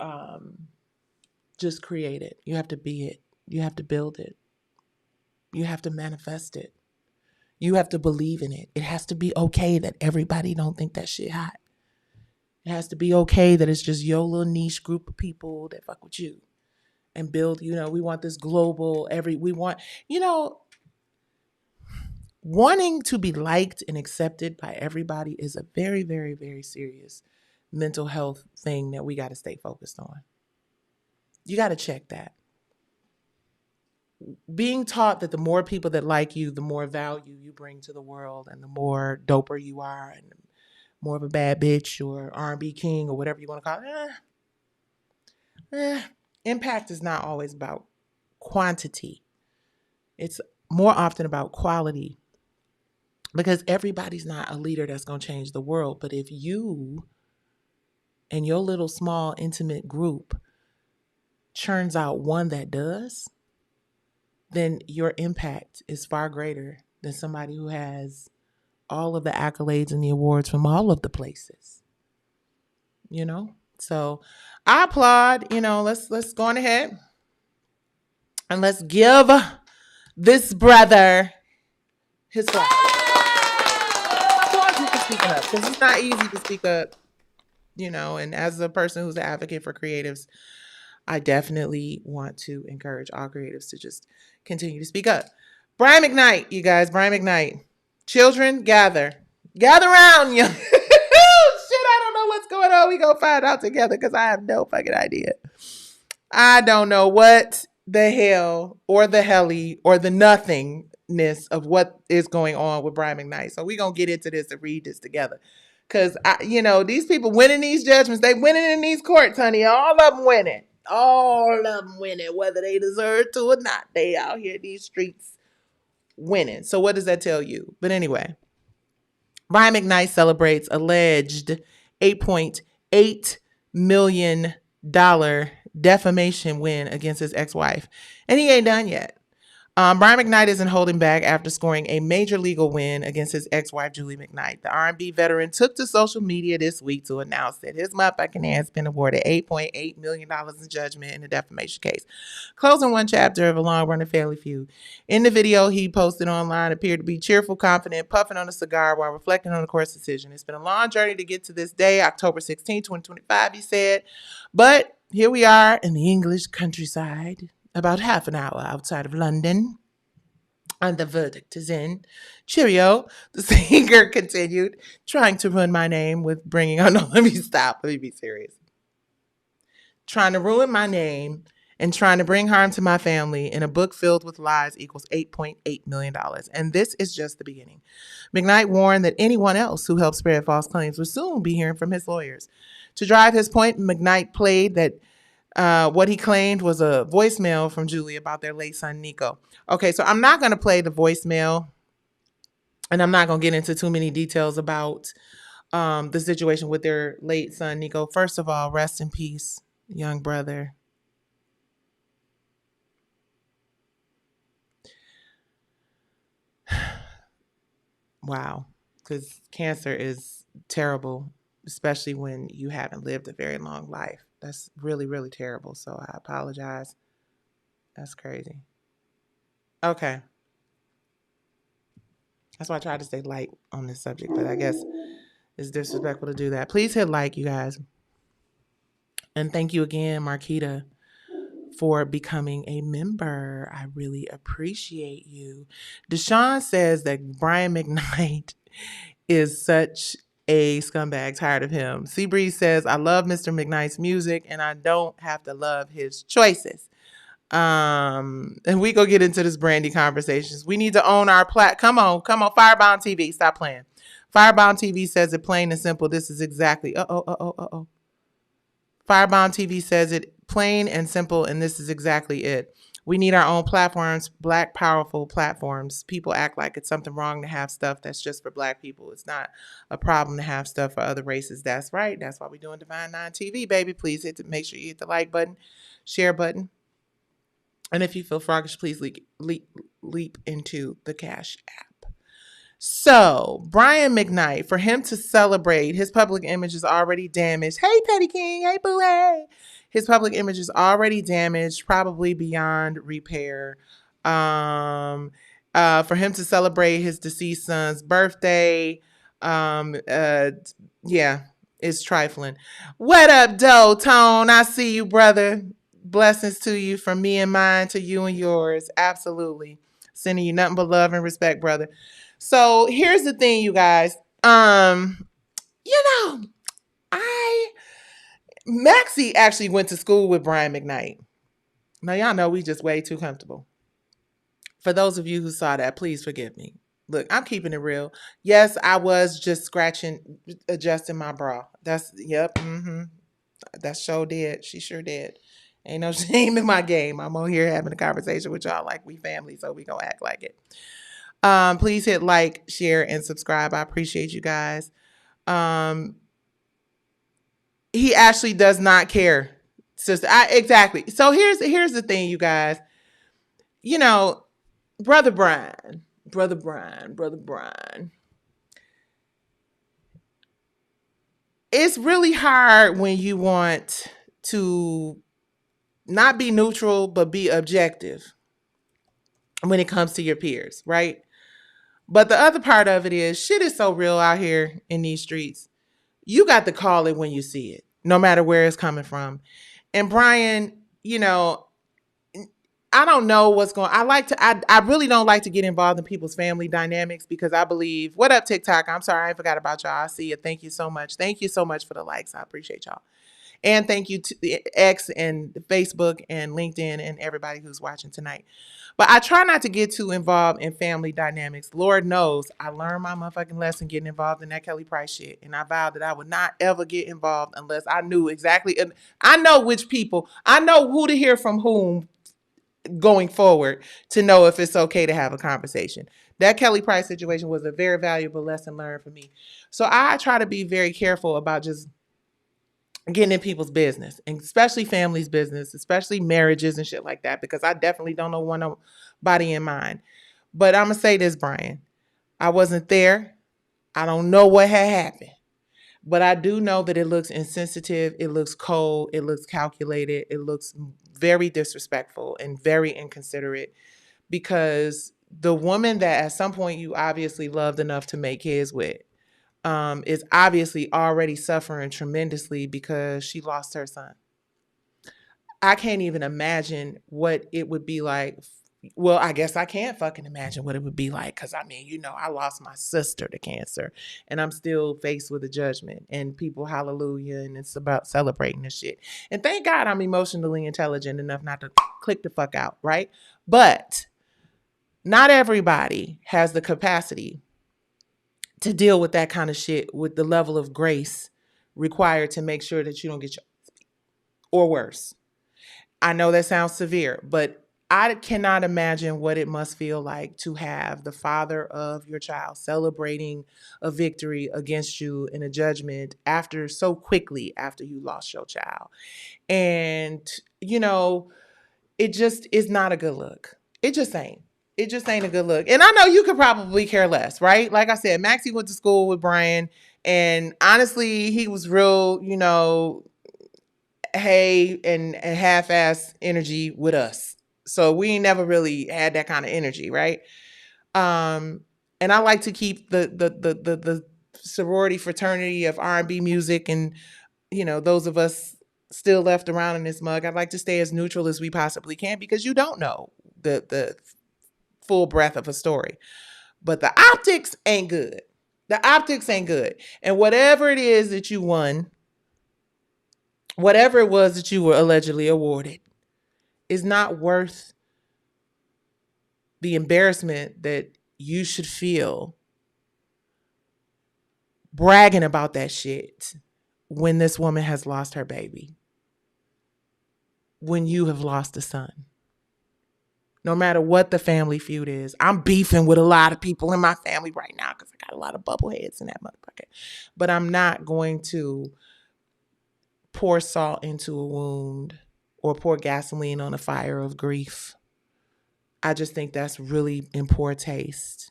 just create it. You have to be it. You have to build it. You have to manifest it. You have to believe in it. It has to be okay that everybody don't think that shit hot. It has to be okay that it's just your little niche group of people that fuck with you and build, we want this global, wanting to be liked and accepted by everybody is a very, very, very serious mental health thing that we got to stay focused on. You got to check that. Being taught that the more people that like you, the more value you bring to the world and the more doper you are and more of a bad bitch or R&B king or whatever you want to call it. Impact is not always about quantity. It's more often about quality, because everybody's not a leader that's going to change the world. But if you and your little small intimate group churns out one that does, then your impact is far greater than somebody who has all of the accolades and the awards from all of the places. So I applaud. Let's go on ahead and let's give this brother his flowers. speaking up, because it's not easy to speak up, you know. And as a person who's an advocate for creatives, I definitely want to encourage all creatives to just continue to speak up. Brian Mcknight, you guys, Brian Mcknight. Children, gather. Gather around, you. Shit, I don't know what's going on. We gonna find out together because I have no fucking idea. I don't know what the hell or the helly or the nothingness of what is going on with Brian Mcknight. So we gonna get into this and read this together. Cause these people winning these judgments, they winning in these courts, honey. All of them winning. All of them winning, whether they deserve to or not. They out here in these streets winning. So what does that tell you? But anyway, Brian Mcknight celebrates alleged $8.8 million defamation win against his ex-wife. And he ain't done yet. Brian Mcknight isn't holding back after scoring a major legal win against his ex-wife, Julie Mcknight. The R&B veteran took to social media this week to announce that his motherfucking ass has been awarded $8.8 million in judgment in the defamation case, closing one chapter of a long-running family feud. In the video he posted online, appeared to be cheerful, confident, puffing on a cigar while reflecting on the court's decision. It's been a long journey to get to this day, October 16, 2025, he said. But here we are in the English countryside, about half an hour outside of London, and the verdict is in. Cheerio, the singer continued, trying to ruin my name with bringing on. No, let me be serious. Trying to ruin my name and trying to bring harm to my family in a book filled with lies equals $8.8 million. And this is just the beginning. Mcknight warned that anyone else who helped spread false claims would soon be hearing from his lawyers. To drive his point, Mcknight played that what he claimed was a voicemail from Julie about their late son, Nico. Okay, so I'm not going to play the voicemail, and I'm not going to get into too many details about the situation with their late son, Nico. First of all, rest in peace, young brother. Wow, because cancer is terrible, especially when you haven't lived a very long life. That's really, really terrible. So I apologize. That's crazy. Okay. That's why I try to stay light on this subject, but I guess it's disrespectful to do that. Please hit like, you guys. And thank you again, Marquita, for becoming a member. I really appreciate you. Deshaun says that Brian Mcknight is such a scumbag, tired of him. Seabreeze says, I love Mr. Mcknight's music and I don't have to love his choices. And we go get into this Brandy conversations. We need to own our come on, Firebound TV, stop playing. Firebound TV says it plain and simple. This is exactly, Firebound TV says it plain and simple, and this is exactly it. We need our own platforms, Black powerful platforms. People act like it's something wrong to have stuff that's just for Black people. It's not a problem to have stuff for other races. That's right. That's why we're doing Divine Nine TV, baby. Please make sure you hit the like button, share button. And if you feel froggish, please leap into the Cash app. So, Brian Mcknight, for him to celebrate, his public image is already damaged. Hey, Petty King. Hey, boo, hey. His public image is already damaged, probably beyond repair. For him to celebrate his deceased son's birthday, yeah, it's trifling. What up, Doe Tone? I see you, brother. Blessings to you from me and mine to you and yours. Absolutely. Sending you nothing but love and respect, brother. So here's the thing, you guys. Maxie actually went to school with Brian Mcknight. Now, y'all know we just way too comfortable. For those of you who saw that, please forgive me. Look, I'm keeping it real. Yes, I was just adjusting my bra. That show did. She sure did. Ain't no shame in my game. I'm on here having a conversation with y'all like we family, so we gonna act like it. Please hit like, share, and subscribe. I appreciate you guys. He actually does not care. Sister, exactly. So here's the thing, you guys. You know, Brother Brian. It's really hard when you want to not be neutral, but be objective when it comes to your peers, right? But the other part of it is shit is so real out here in these streets. You got to call it when you see it, no matter where it's coming from. And Brian, I don't know what's going. I really don't like to get involved in people's family dynamics because I believe. What up, TikTok? I'm sorry, I forgot about y'all. I see you. Thank you so much. Thank you so much for the likes. I appreciate y'all. And thank you to the X and Facebook and LinkedIn and everybody who's watching tonight. But I try not to get too involved in family dynamics. Lord knows I learned my motherfucking lesson getting involved in that Kelly Price shit. And I vowed that I would not ever get involved unless I knew exactly. And I know which people, I know who to hear from whom going forward to know if it's okay to have a conversation. That Kelly Price situation was a very valuable lesson learned for me. So I try to be very careful about just getting in people's business, and especially families' business, especially marriages and shit like that, because I definitely don't know one nobody in mind. But I'm gonna say this, Brian. I wasn't there. I don't know what had happened. But I do know that it looks insensitive, it looks cold, it looks calculated, it looks very disrespectful and very inconsiderate because the woman that at some point you obviously loved enough to make kids with is obviously already suffering tremendously because she lost her son. I can't even imagine what it would be like. Well, I guess I can't fucking imagine what it would be like because I mean, I lost my sister to cancer and I'm still faced with a judgment and people hallelujah and it's about celebrating this shit. And thank God I'm emotionally intelligent enough not to click the fuck out, right? But not everybody has the capacity to deal with that kind of shit with the level of grace required to make sure that you don't get your or worse. I know that sounds severe, but I cannot imagine what it must feel like to have the father of your child celebrating a victory against you in a judgment after so quickly after you lost your child. And, it just is not a good look. It just ain't. It just ain't a good look. And I know you could probably care less, right? Like I said, Maxie went to school with Brian, and honestly, he was real, hey and half-ass energy with us. So we ain't never really had that kind of energy, right? And I like to keep the sorority fraternity of R&B music and those of us still left around in this mug. I'd like to stay as neutral as we possibly can because you don't know the full breadth of a story. But the optics ain't good. The optics ain't good. And whatever it is that you won, whatever it was that you were allegedly awarded, is not worth the embarrassment that you should feel bragging about that shit when this woman has lost her baby, when you have lost a son. No matter what the family feud is. I'm beefing with a lot of people in my family right now because I got a lot of bubbleheads in that motherfucker. But I'm not going to pour salt into a wound or pour gasoline on a fire of grief. I just think that's really in poor taste.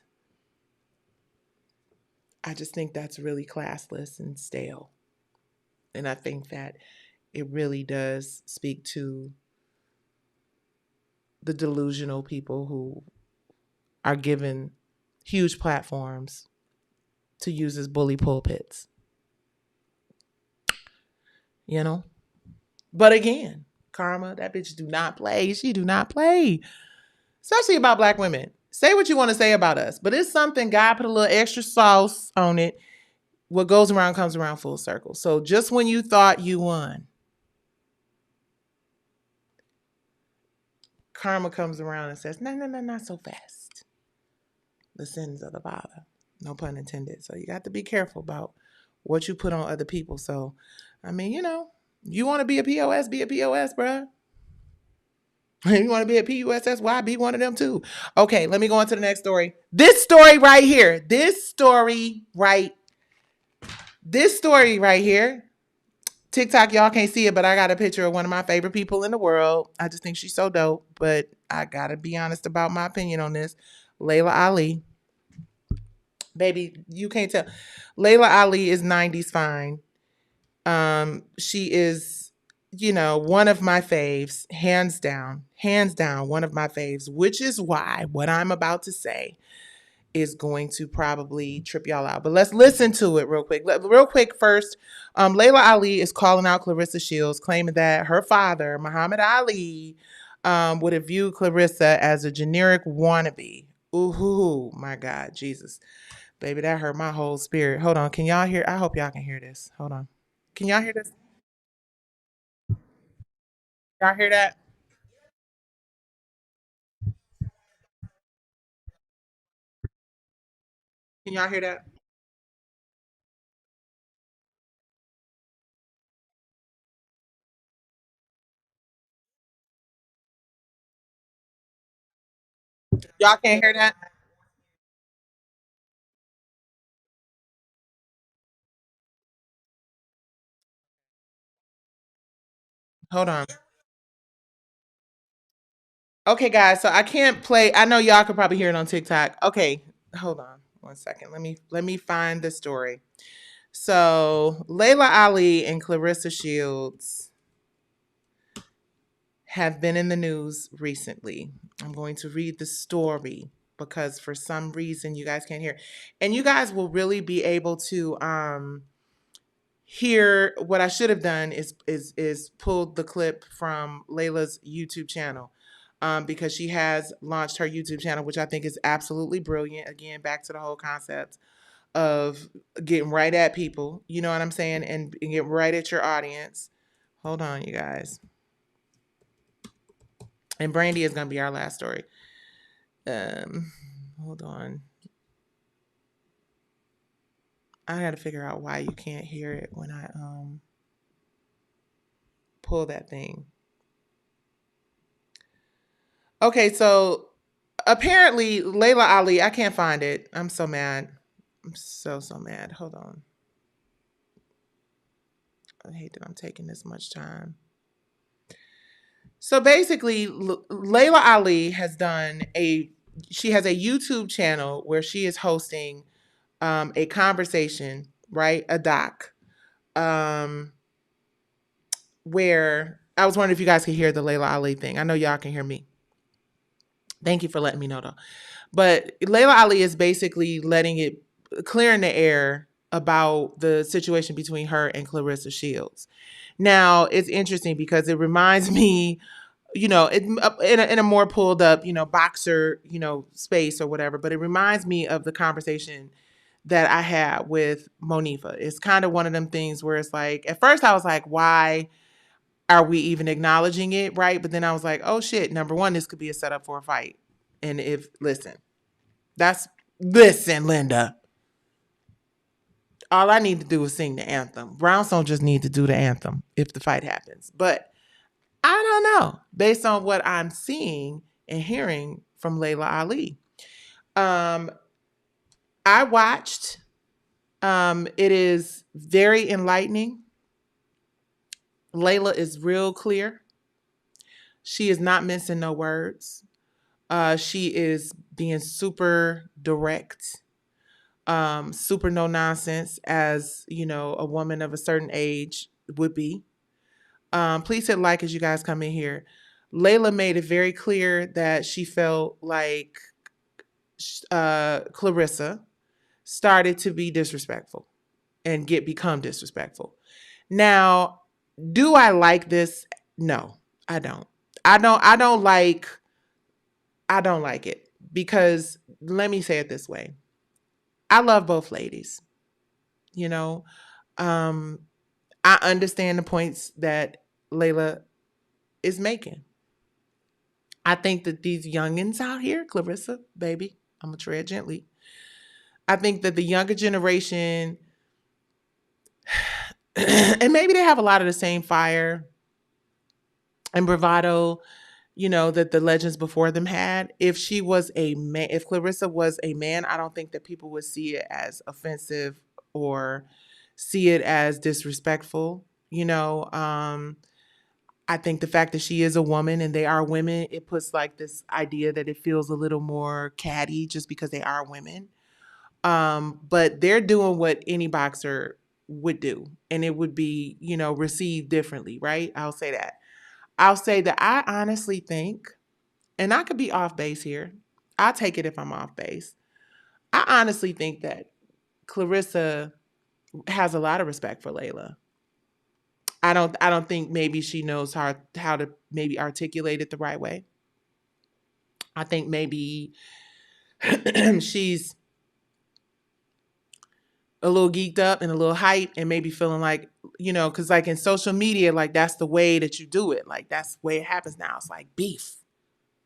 I just think that's really classless and stale. And I think that it really does speak to the delusional people who are given huge platforms to use as bully pulpits. But again, Karma, that bitch do not play. She do not play. Especially about black women. Say what you want to say about us, but it's something God put a little extra sauce on it. What goes around comes around full circle. So just when you thought you won, Karma comes around and says, no, not so fast. The sins of the father. No pun intended. So you got to be careful about what you put on other people. So, I mean, you want to be a POS, bruh. You want to be a PUSSY, be one of them too. Okay, let me go on to the next story. This story right here. TikTok, y'all can't see it, but I got a picture of one of my favorite people in the world. I just think she's so dope, but I gotta be honest about my opinion on this. LAILA Ali. Baby, you can't tell. LAILA Ali is 90s fine. She is, one of my faves, hands down, one of my faves, which is why what I'm about to say is going to probably trip y'all out. But let's listen to it real quick. Real quick first, Layla Ali is calling out Claressa Shields, claiming that her father, Muhammad Ali, would have viewed Claressa as a generic wannabe. Ooh, my God, Jesus. Baby, that hurt my whole spirit. Hold on. Can y'all hear? I hope y'all can hear this. Hold on. Can y'all hear this? Y'all hear that? Can y'all hear that? Y'all can't hear that? Hold on. Okay, guys. So I can't play. I know y'all could probably hear it on TikTok. Okay, hold on one second. Let me find the story. So Layla Ali and Claressa Shields have been in the news recently. I'm going to read the story because for some reason you guys can't hear. And you guys will really be able to hear what I should have done is pulled the clip from Layla's YouTube channel. Because she has launched her YouTube channel, which I think is absolutely brilliant. Again, back to the whole concept of getting right at people, you know what I'm saying, and get right at your audience. Hold on, you guys. And Brandy is gonna be our last story. Um, hold on. I got to figure out why you can't hear it when I pull that thing. Okay, so apparently Layla Ali, I can't find it. I'm so mad. I'm so mad. Hold on. I hate that I'm taking this much time. So basically, Layla Ali has done a. She has a YouTube channel where she is hosting a conversation, right? A doc, um, where I was wondering if you guys could hear the Layla Ali thing. I know y'all can hear me. Thank you for letting me know though. But Layla Ali is basically letting it clearing the air about the situation between her and Claressa Shields. Now it's interesting because it reminds me, in a more pulled up, boxer, space or whatever. But it reminds me of the conversation that I had with Monifa. It's kind of one of them things where it's like, at first I was like, why are we even acknowledging it, right? But then I was like, oh shit, number one, this could be a setup for a fight. And if that's listen, Linda. All I need to do is sing the anthem. Browns don't just need to do the anthem if the fight happens. But I don't know. Based on what I'm seeing and hearing from Layla Ali. Um, I watched. It is very enlightening. Layla is real clear. She is not missing no words. She is being super direct, super no nonsense, as a woman of a certain age would be. Please hit like as you guys come in here. Layla made it very clear that she felt like Claressa started to be disrespectful and become disrespectful. Now, do I like this? No, I don't. I don't like it because let me say it this way. I love both ladies. You know, um, I understand the points that Layla is making. I think that these youngins out here, Claressa, baby, I'm gonna tread gently. I think that the younger generation, and maybe they have a lot of the same fire and bravado, that the legends before them had. If she was a man, if Claressa was a man, I don't think that people would see it as offensive or see it as disrespectful. I think the fact that she is a woman and they are women, it puts like this idea that it feels a little more catty just because they are women. But they're doing what any boxer would do, and it would be, received differently, right? I'll say that. I'll say that I honestly think, and I could be off base here. I'll take it if I'm off base. I honestly think that Claressa has a lot of respect for LAILA. I don't think maybe she knows how to maybe articulate it the right way. I think maybe she's a little geeked up and a little hype and maybe feeling like, because like in social media, like that's the way that you do it. Like that's the way it happens now. It's like beef.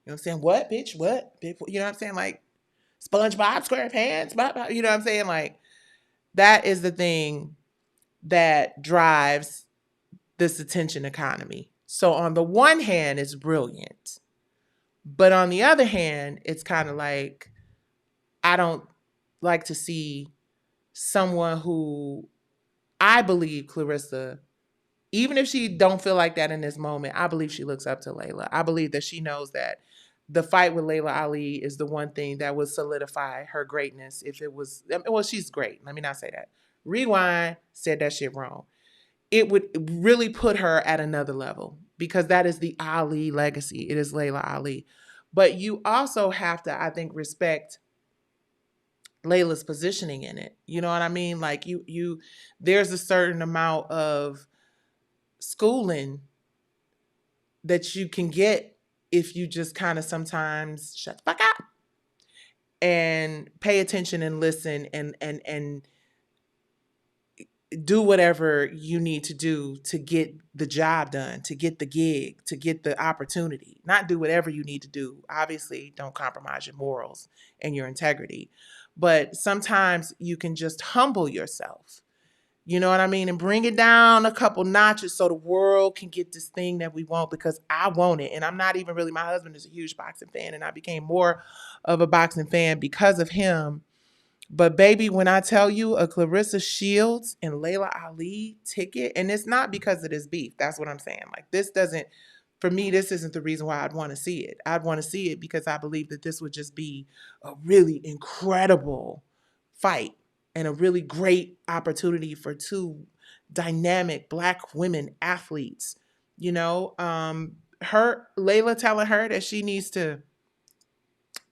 You know what I'm saying? What, bitch? What? Bitch? You know what I'm saying? Like SpongeBob SquarePants, you know what I'm saying? Like that is the thing that drives this attention economy. So on the one hand, it's brilliant. But on the other hand, it's kind of like I don't like to see someone who I believe Claressa, even if she don't feel like that in this moment, I believe she looks up to LAILA. I believe that she knows that the fight with Laila Ali is the one thing that would solidify her greatness. If it was, well, she's great. Let me not say that. Rewind said that shit wrong. It would really put her at another level because that is the Ali legacy. It is Laila Ali. But you also have to, I think, respect Layla's positioning in it. You know what I mean? Like there's a certain amount of schooling that you can get if you just kind of sometimes shut the fuck up and pay attention and listen and do whatever you need to do to get the job done, to get the gig, to get the opportunity. Not do whatever you need to do. Obviously, don't compromise your morals and your integrity. But sometimes you can just humble yourself. You know what I mean? And bring it down a couple notches so the world can get this thing that we want, because I want it. And I'm not even really, my husband is a huge boxing fan and I became more of a boxing fan because of him. But baby, when I tell you a Claressa Shields and Laila Ali ticket, and it's not because of this beef. That's what I'm saying. Like for me, this isn't the reason why I'd want to see it. I'd want to see it because I believe that this would just be a really incredible fight and a really great opportunity for two dynamic Black women athletes. Laila telling her that she needs to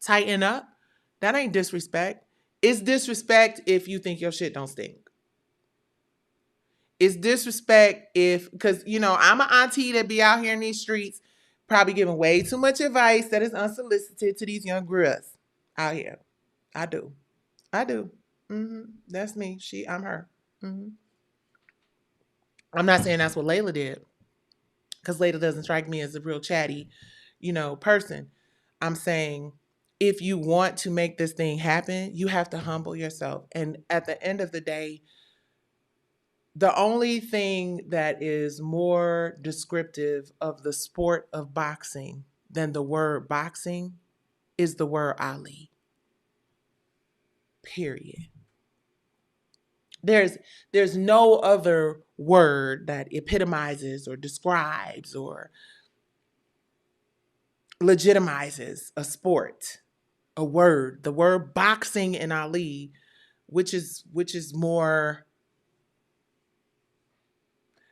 tighten up, that ain't disrespect. It's disrespect if you think your shit don't stink. It's disrespect because I'm an auntie that be out here in these streets probably giving way too much advice that is unsolicited to these young girls out here. I do. I do. That's me. I'm her. I'm not saying that's what Laila did, because Laila doesn't strike me as a real chatty, person. I'm saying if you want to make this thing happen, you have to humble yourself. And at the end of the day, the only thing that is more descriptive of the sport of boxing than the word boxing is the word Ali. Period. There's no other word that epitomizes or describes or legitimizes a sport, a word. The word boxing and Ali, which is more.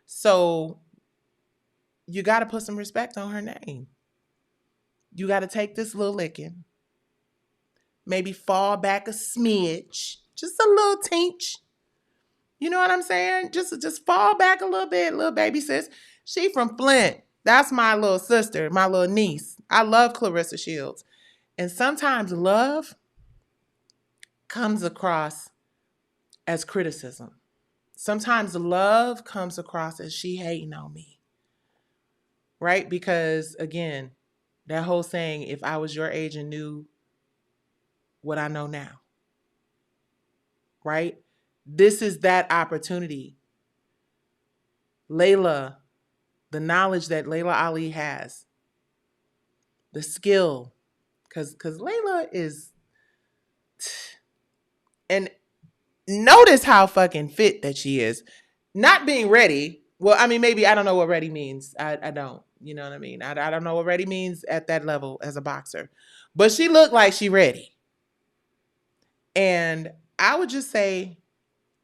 So you got to put some respect on her name. You got to take this little licking, maybe fall back a smidge, just a little tinch. You know what I'm saying? Just fall back a little bit, little baby sis. She from Flint. That's my little sister, my little niece. I love Claressa Shields. And sometimes love comes across as criticism. Sometimes love comes across as she hating on me. Right? Because again, that whole saying, if I was your age and knew what I know now. Right? This is that opportunity. Laila, the knowledge that Laila Ali has, the skill, because Laila is, and notice how fucking fit that she is. Not being ready. Well, I mean, maybe I don't know what ready means. I don't. You know what I mean? I don't know what ready means at that level as a boxer. But she looked like she ready. And I would just say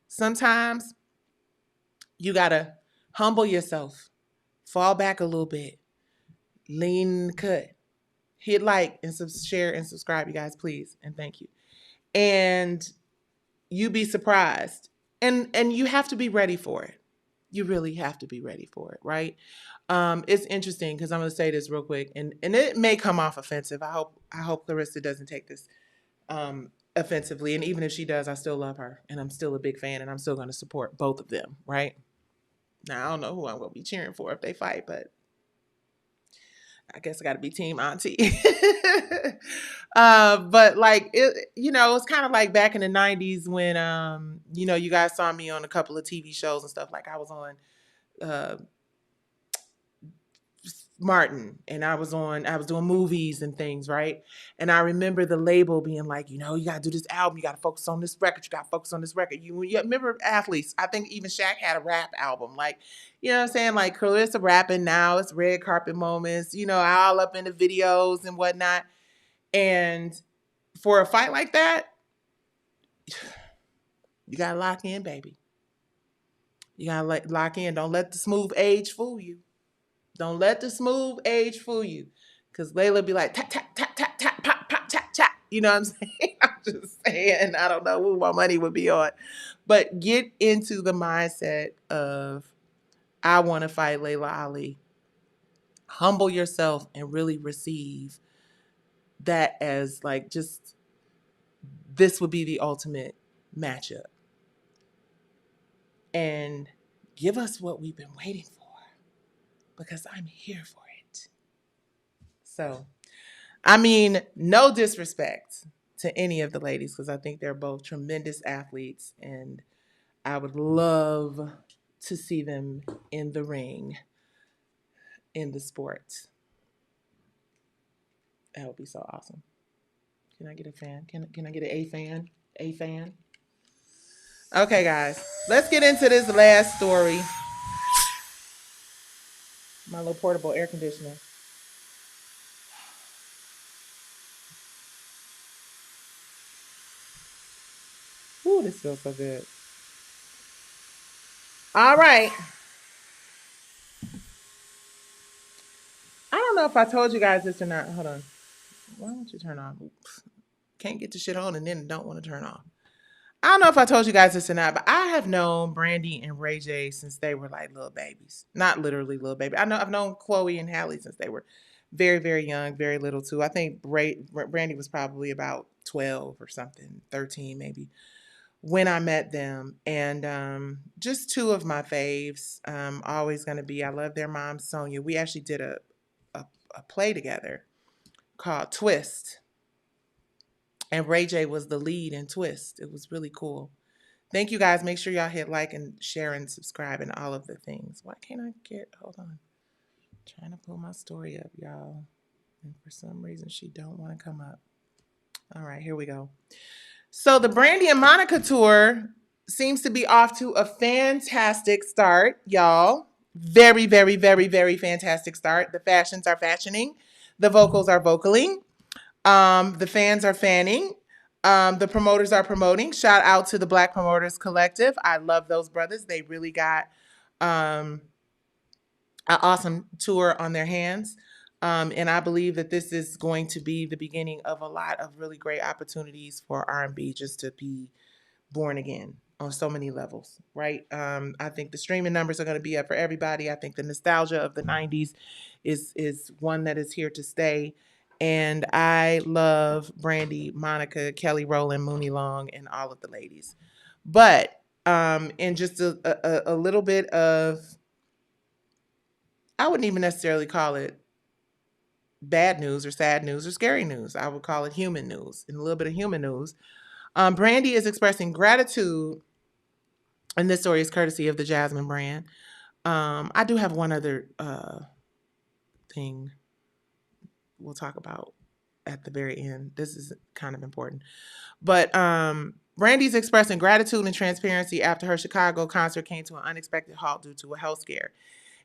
sometimes you got to humble yourself. Fall back a little bit. Lean cut. Hit like and share and subscribe, you guys, please. And thank you. and you'd be surprised. And you have to be ready for it. You really have to be ready for it, right? It's interesting because I'm going to say this real quick, and it may come off offensive. I hope Claressa doesn't take this offensively, and even if she does, I still love her, and I'm still a big fan, and I'm still going to support both of them, right? Now I don't know who I'm going to be cheering for if they fight, but I guess I got to be Team Auntie. But like it's kind of like back in the '90s when you guys saw me on a couple of TV shows and stuff. Like I was on uh, Martin, and I was doing movies and things, right? And I remember the label being like, you got to do this album, you got to focus on this record, you got to focus on this record. You remember athletes? I think even Shaq had a rap album, like, you know what I'm saying? Like Claressa rapping now, it's red carpet moments, all up in the videos and whatnot. And for a fight like that, you gotta lock in, baby. You gotta lock in. Don't let the smooth age fool you. Don't let the smooth age fool you. Because LAILA be like, tap, tap, tap, tap, tap, pop, pop, tap, tap. You know what I'm saying? I'm just saying, I don't know who my money would be on. But get into the mindset of, I want to fight Laila Ali. Humble yourself and really receive that as like just, this would be the ultimate matchup. And give us what we've been waiting for, because I'm here for it. So, I mean, no disrespect to any of the ladies, because I think they're both tremendous athletes, and I would love to see them in the ring in the sport. That would be so awesome. Can I get a fan? Can I get an A fan? A fan? Okay, guys, let's get into this last story. My little portable air conditioner. Ooh, this feels so good. All right. I don't know if I told you guys this or not. Hold on. Why don't you turn off? Oops. Can't get the shit on and then don't want to turn off. I don't know if I told you guys this or not, but I have known Brandy and Ray J since they were like little babies. Not literally little baby. I've known Chloe and Hallie since they were very, very young, very little too. I think Brandy was probably about 12 or something, 13 maybe, when I met them. And just two of my faves, always going to be, I love their mom, Sonia. We actually did a play together called Twist. And Ray J was the lead in Twist. It was really cool. Thank you guys. Make sure y'all hit like and share and subscribe and all of the things. Why can't I hold on. I'm trying to pull my story up, y'all. And for some reason, she don't want to come up. All right, here we go. So the Brandy and Monica tour seems to be off to a fantastic start, y'all. Very, very, very, very fantastic start. The fashions are fashioning. The vocals are vocaling. The fans are fanning. The promoters are promoting. Shout out to the Black Promoters Collective. I love those brothers. They really got an awesome tour on their hands. And I believe that this is going to be the beginning of a lot of really great opportunities for R&B just to be born again on so many levels, right? I think the streaming numbers are going to be up for everybody. I think the nostalgia of the 90s is one that is here to stay. And I love Brandy, Monica, Kelly Rowland, Mooney Long, and all of the ladies. But in just a little bit of, I wouldn't even necessarily call it bad news or sad news or scary news. I would call it human news. And a little bit of human news. Brandy is expressing gratitude, and this story is courtesy of the Jasmine brand. I do have one other thing we'll talk about at the very end. This is kind of important. But Brandy's expressing gratitude and transparency after her Chicago concert came to an unexpected halt due to a health scare.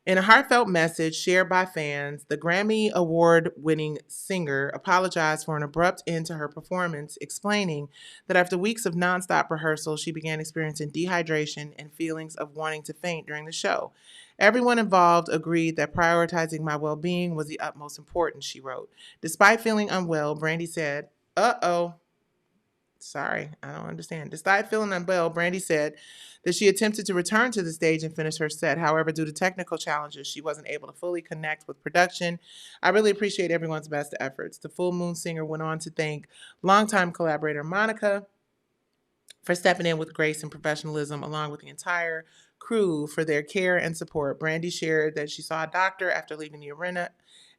In a heartfelt message shared by fans, the Grammy Award-winning singer apologized for an abrupt end to her performance, explaining that after weeks of nonstop rehearsal, she began experiencing dehydration and feelings of wanting to faint during the show. Everyone involved agreed that prioritizing my well-being was the utmost importance, she wrote. Despite feeling unwell, Brandy said, "Uh-oh, Sorry, I don't understand. Despite feeling unwell, Brandy said that she attempted to return to the stage and finish her set. However, due to technical challenges, she wasn't able to fully connect with production. I really appreciate everyone's best efforts. The Full Moon singer went on to thank longtime collaborator Monica for stepping in with grace and professionalism, along with the entire crew for their care and support. Brandy shared that she saw a doctor after leaving the arena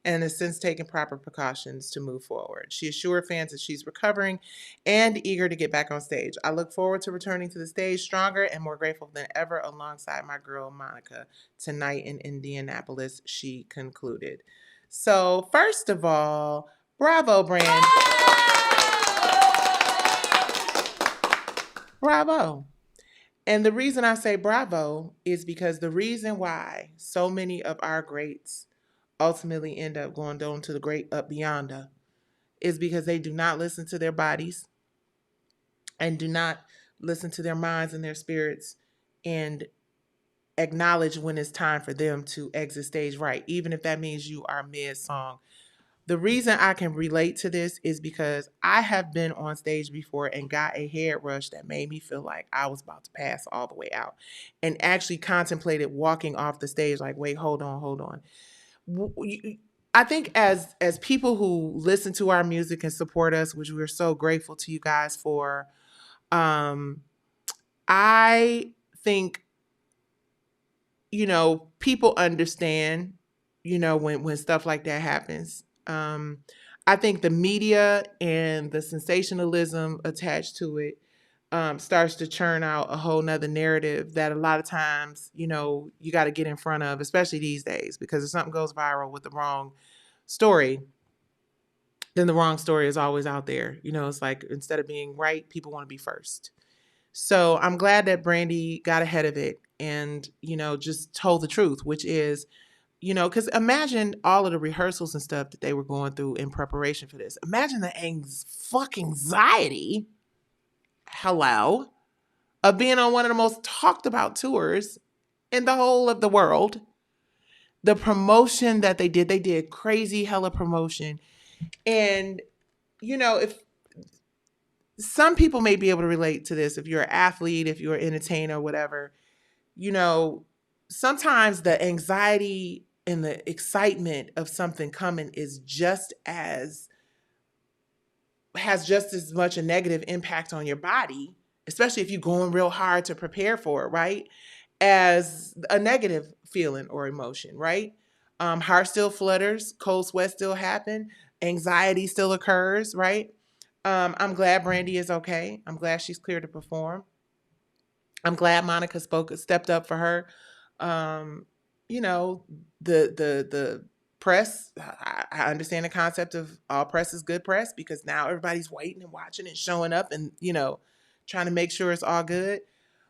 and has since taken proper precautions to move forward. She assured fans that she's recovering and eager to get back on stage. I look forward to returning to the stage stronger and more grateful than ever alongside my girl Monica tonight in Indianapolis, she concluded. So, first of all, bravo, Brandy. Bravo. And the reason I say bravo is because the reason why so many of our greats ultimately end up going down to the great up beyonder is because they do not listen to their bodies and do not listen to their minds and their spirits and acknowledge when it's time for them to exit stage right, even if that means you are mid song. The reason I can relate to this is because I have been on stage before and got a head rush that made me feel like I was about to pass all the way out and actually contemplated walking off the stage like, wait, hold on, hold on. I think as people who listen to our music and support us, which we're so grateful to you guys for, I think, people understand, when stuff like that happens. I think the media and the sensationalism attached to it starts to churn out a whole nother narrative that a lot of times, you got to get in front of, especially these days, because if something goes viral with the wrong story, then the wrong story is always out there. It's like instead of being right, people want to be first. So I'm glad that Brandy got ahead of it and, just told the truth, which is, because imagine all of the rehearsals and stuff that they were going through in preparation for this. Imagine the fucking anxiety, hello, of being on one of the most talked about tours in the whole of the world. The promotion that they did crazy hella promotion. And, if some people may be able to relate to this, if you're an athlete, if you're an entertainer, whatever, sometimes the anxiety and the excitement of something coming has just as much a negative impact on your body, especially if you're going real hard to prepare for it, right? As a negative feeling or emotion, right? Heart still flutters, cold sweat still happen, anxiety still occurs, right? I'm glad Brandy is okay. I'm glad she's clear to perform. I'm glad Monica stepped up for her. Um, the press. I understand the concept of all press is good press because now everybody's waiting and watching and showing up and trying to make sure it's all good.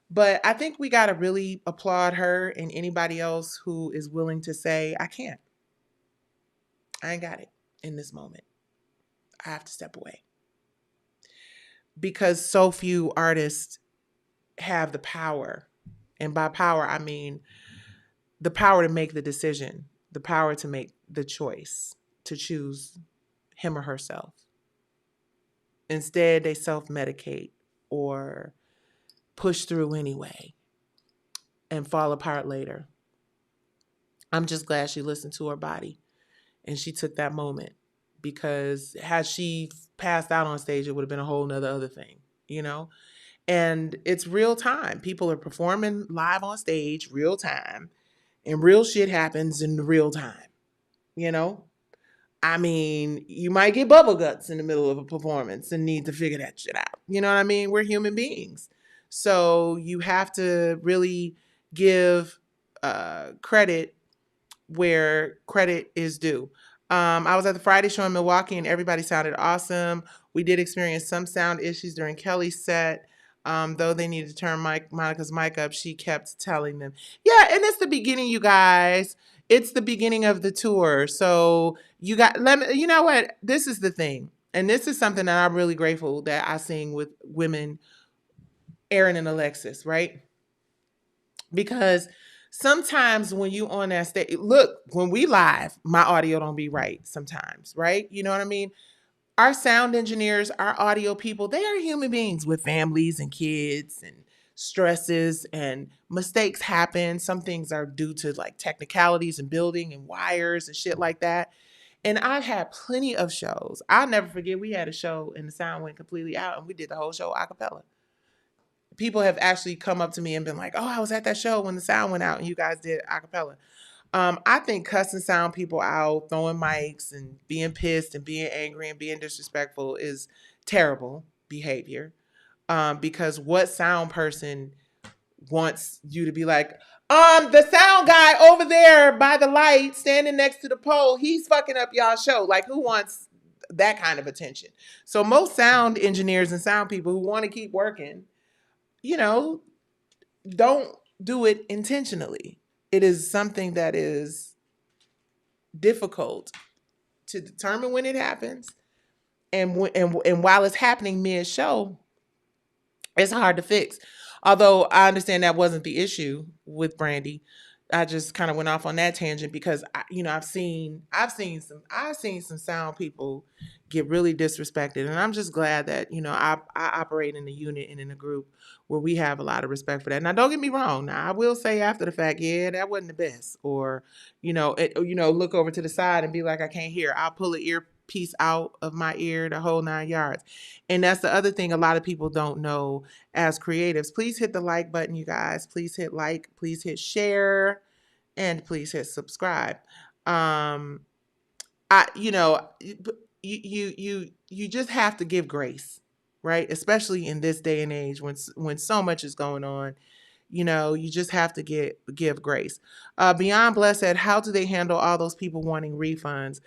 But I think we got to really applaud her and anybody else who is willing to say, I can't. I ain't got it in this moment. I have to step away. Because so few artists have the power. And by power, I mean the power to make the decision, the power to make the choice, to choose him or herself. Instead, they self-medicate or push through anyway and fall apart later. I'm just glad she listened to her body and she took that moment, because had she passed out on stage, it would have been a whole nother other thing, And it's real time. People are performing live on stage, real time, and real shit happens in real time, I mean, you might get bubble guts in the middle of a performance and need to figure that shit out. You know what I mean? We're human beings. So you have to really give credit where credit is due. I was at the Friday show in Milwaukee and everybody sounded awesome. We did experience some sound issues during Kelly's set. Though they needed to turn Monica's mic up, she kept telling them, yeah, and it's the beginning, you guys. It's the beginning of the tour. So you know what? This is the thing. And this is something that I'm really grateful that I sing with women, Erin and Alexis, right? Because sometimes when you on that stage, look, when we live, my audio don't be right sometimes, right? You know what I mean? our sound engineers, our audio people, they are human beings with families and kids and stresses, and mistakes happen. Some things are due to like technicalities and building and wires and shit like that. And I've had plenty of shows. I'll never forget, we had a show and the sound went completely out and we did the whole show a cappella. People have actually come up to me and been like, "Oh, I was at that show when the sound went out and you guys did a cappella." I think cussing sound people out, throwing mics and being pissed and being angry and being disrespectful is terrible behavior. Because what sound person wants you to be like, the sound guy over there by the light standing next to the pole, he's fucking up y'all show. Like, who wants that kind of attention? So most sound engineers and sound people who want to keep working, you know, don't do it intentionally. It is something that is difficult to determine when it happens, and while it's happening mid-show, it's hard to fix. Although I understand that wasn't the issue with Brandy. I just kind of went off on that tangent because I've seen some sound people get really disrespected, and I'm just glad that I operate in a unit and in a group where we have a lot of respect for that. Now, don't get me wrong. Now, I will say after the fact, yeah, that wasn't the best, or look over to the side and be like, I can't hear. I'll pull an earpiece out of my ear, the whole 9 yards. And that's the other thing a lot of people don't know as creatives. Please hit the like button, you guys. Please hit like, please hit share, and please hit subscribe. Um, you just have to give grace, right? Especially in this day and age when so much is going on. You just have to give grace. Beyond Blessed said, how do they handle all those people wanting refunds?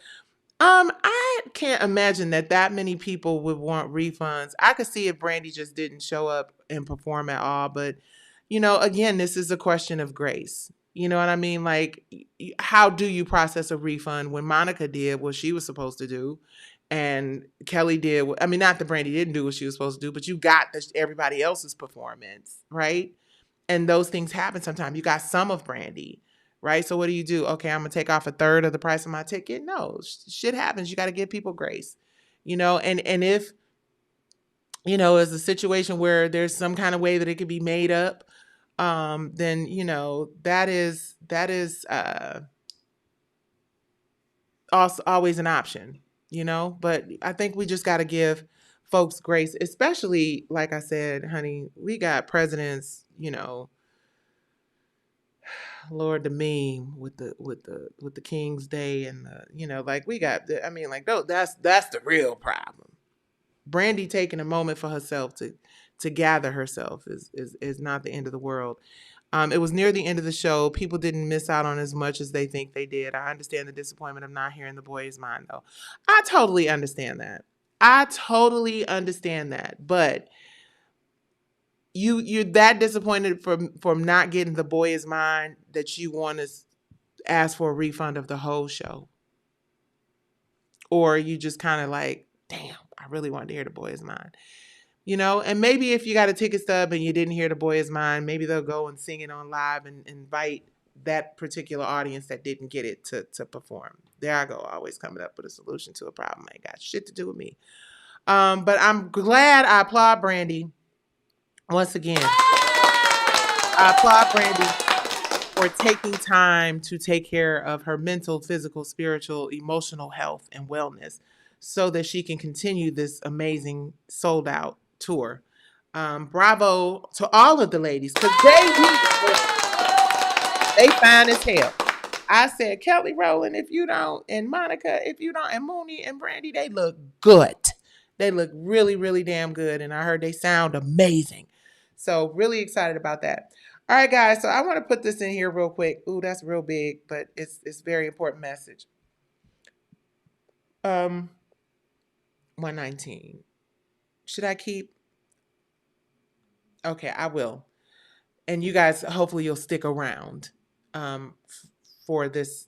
I can't imagine that many people would want refunds. I could see if Brandy just didn't show up and perform at all, but again, this is a question of grace. You know what I mean? Like, how do you process a refund when Monica did what she was supposed to do, and Kelly did I mean, not that Brandy didn't do what she was supposed to do, but you got everybody else's performance, right? And those things happen sometimes. You got some of Brandy, right? So what do? Okay, I'm gonna take off a third of the price of my ticket. No, shit happens. You got to give people grace, and if it's a situation where there's some kind of way that it could be made up, then that is also always an option, But I think we just got to give folks grace, especially like I said, honey, we got presidents, Lord, the meme with the King's Day and like we got I mean, like, that's the real problem. Brandy taking a moment for herself to gather herself is not the end of the world. It was near the end of the show. People didn't miss out on as much as they think they did. I understand the disappointment of not hearing the boy is mine, though. I totally understand that. But you're that disappointed from not getting the boy is mine that you want to ask for a refund of the whole show, or you just kind of like, damn, I really wanted to hear the boy is mine, and maybe if you got a ticket stub and you didn't hear the boy is mine, maybe they'll go and sing it on live and invite that particular audience that didn't get it to perform. There I go, always coming up with a solution to a problem ain't got shit to do with me. But I'm glad. I applaud Brandy once again. I applaud Brandy for taking time to take care of her mental, physical, spiritual, emotional health and wellness so that she can continue this amazing sold out tour. Bravo to all of the ladies, because they fine as hell. I said, Kelly Rowland, if you don't, and Monica, if you don't, and Mooney and Brandy, they look good. They look really, really damn good. And I heard they sound amazing. So really excited about that. All right, guys. So I want to put this in here real quick. Ooh, that's real big, but it's very important message. 119. Should I keep? Okay, I will. And you guys, hopefully you'll stick around for this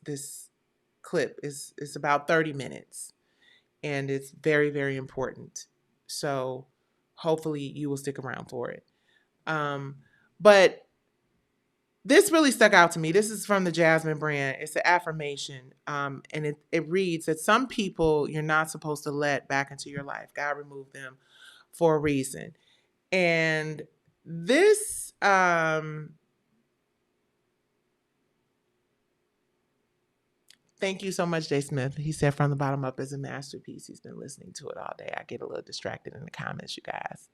clip. It's about 30 minutes. And it's very, very important. So hopefully you will stick around for it. But This really stuck out to me. This is from the Jasmine brand. It's an affirmation. And it reads that some people you're not supposed to let back into your life. God removed them for a reason. And this, thank you so much, Jay Smith. He said from the bottom up is a masterpiece. He's been listening to it all day. I get a little distracted in the comments, you guys.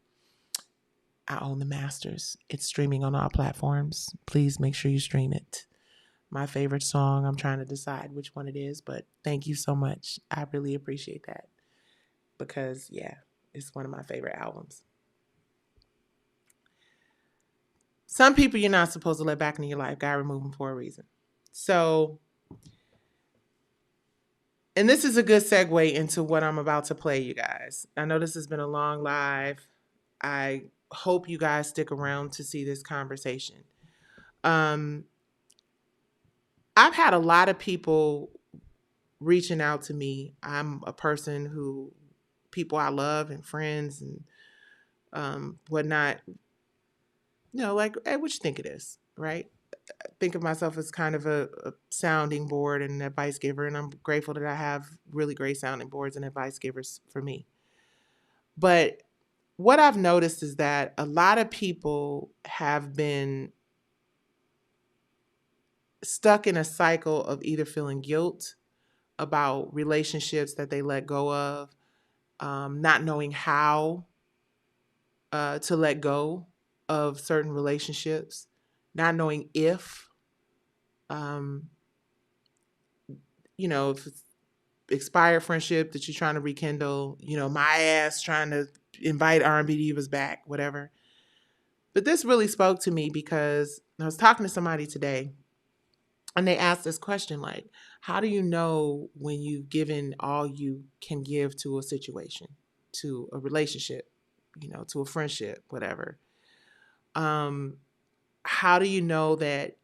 I own the masters. It's streaming on all platforms. Please make sure you stream it. My favorite song, I'm trying to decide which one it is, but thank you so much. I really appreciate that because, yeah, it's one of my favorite albums. Some people you're not supposed to let back into your life. God removed them for a reason. So, and this is a good segue into what I'm about to play, you guys. I know this has been a long live. I hope you guys stick around to see this conversation. I've had a lot of people reaching out to me. I'm a person who people I love and friends and whatnot, like, hey, what you think of this, right? I think of myself as kind of a sounding board and advice giver, and I'm grateful that I have really great sounding boards and advice givers for me. But what I've noticed is that a lot of people have been stuck in a cycle of either feeling guilt about relationships that they let go of, not knowing how to let go of certain relationships, not knowing if, if it's expired friendship that you're trying to rekindle, my ass trying to invite R&B divas back, whatever. But this really spoke to me because I was talking to somebody today and they asked this question, like, how do you know when you've given all you can give to a situation, to a relationship, to a friendship, whatever? How do you know that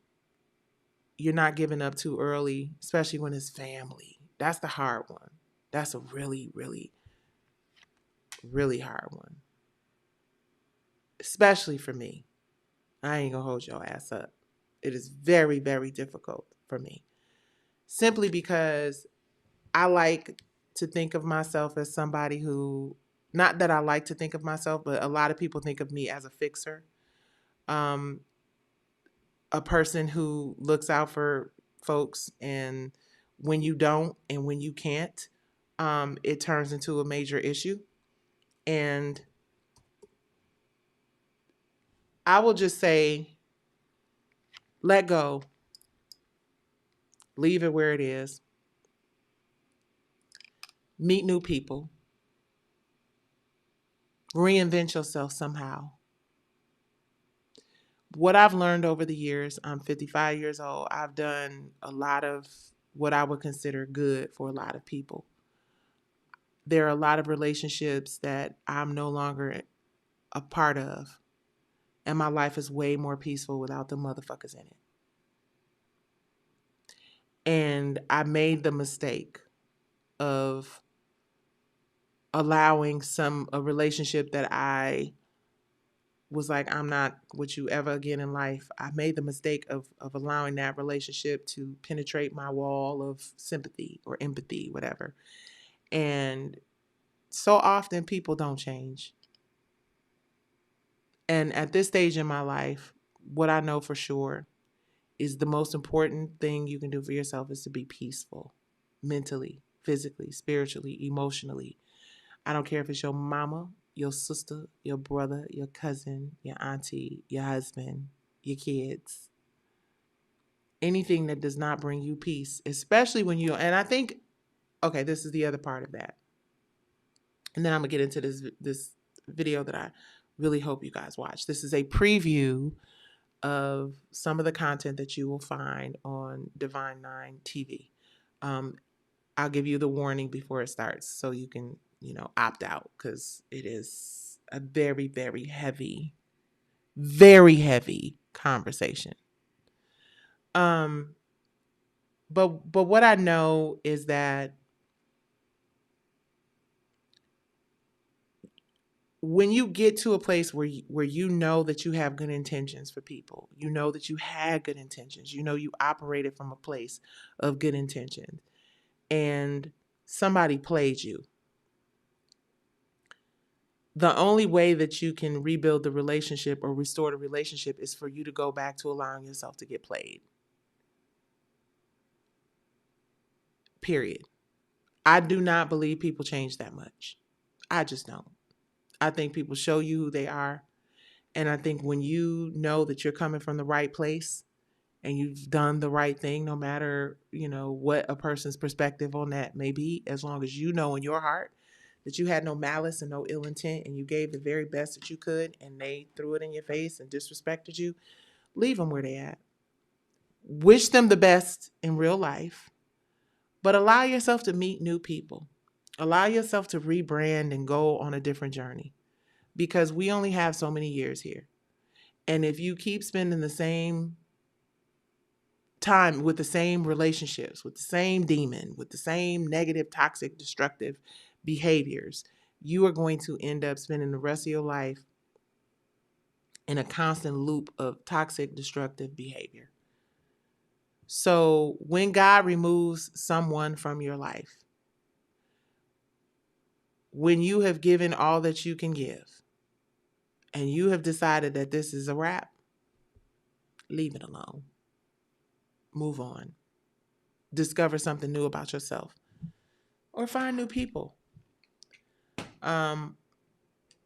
you're not giving up too early, especially when it's family? That's the hard one. That's a really, really, really hard one. Especially for me. I ain't gonna hold your ass up. It is very, very difficult for me. Simply because I like to think of myself as somebody who, not that I like to think of myself, but a lot of people think of me as a fixer. A person who looks out for folks, and when you don't and when you can't, it turns into a major issue. And I will just say, let go, leave it where it is, meet new people, reinvent yourself somehow. What I've learned over the years, I'm 55 years old, I've done a lot of what I would consider good for a lot of people. There are a lot of relationships that I'm no longer a part of, and my life is way more peaceful without the motherfuckers in it. And I made the mistake of allowing a relationship that I was like, I'm not with you ever again in life. I made the mistake of allowing that relationship to penetrate my wall of sympathy or empathy, whatever. And so often people don't change. And at this stage in my life, what I know for sure is the most important thing you can do for yourself is to be peaceful, mentally, physically, spiritually, emotionally. I don't care if it's your mama, your sister, your brother, your cousin, your auntie, your husband, your kids. Anything that does not bring you peace, especially when and I think, okay, this is the other part of that. And then I'm going to get into this video that I really hope you guys watch. This is a preview of some of the content that you will find on Divine Nine TV. I'll give you the warning before it starts so you can, opt out, because it is a very, very heavy conversation. But what I know is that when you get to a place where you know that you have good intentions for people, you know that you had good intentions, you know you operated from a place of good intentions, and somebody played you, the only way that you can rebuild the relationship or restore the relationship is for you to go back to allowing yourself to get played. Period. I do not believe people change that much. I just don't. I think people show you who they are. And I think when you know that you're coming from the right place and you've done the right thing, no matter, what a person's perspective on that may be, as long as you know in your heart that you had no malice and no ill intent and you gave the very best that you could and they threw it in your face and disrespected you, leave them where they at. Wish them the best in real life, but allow yourself to meet new people. Allow yourself to rebrand and go on a different journey because we only have so many years here. And if you keep spending the same time with the same relationships, with the same demon, with the same negative, toxic, destructive behaviors, you are going to end up spending the rest of your life in a constant loop of toxic, destructive behavior. So when God removes someone from your life, when you have given all that you can give and you have decided that this is a wrap, leave it alone. Move on. Discover something new about yourself or find new people.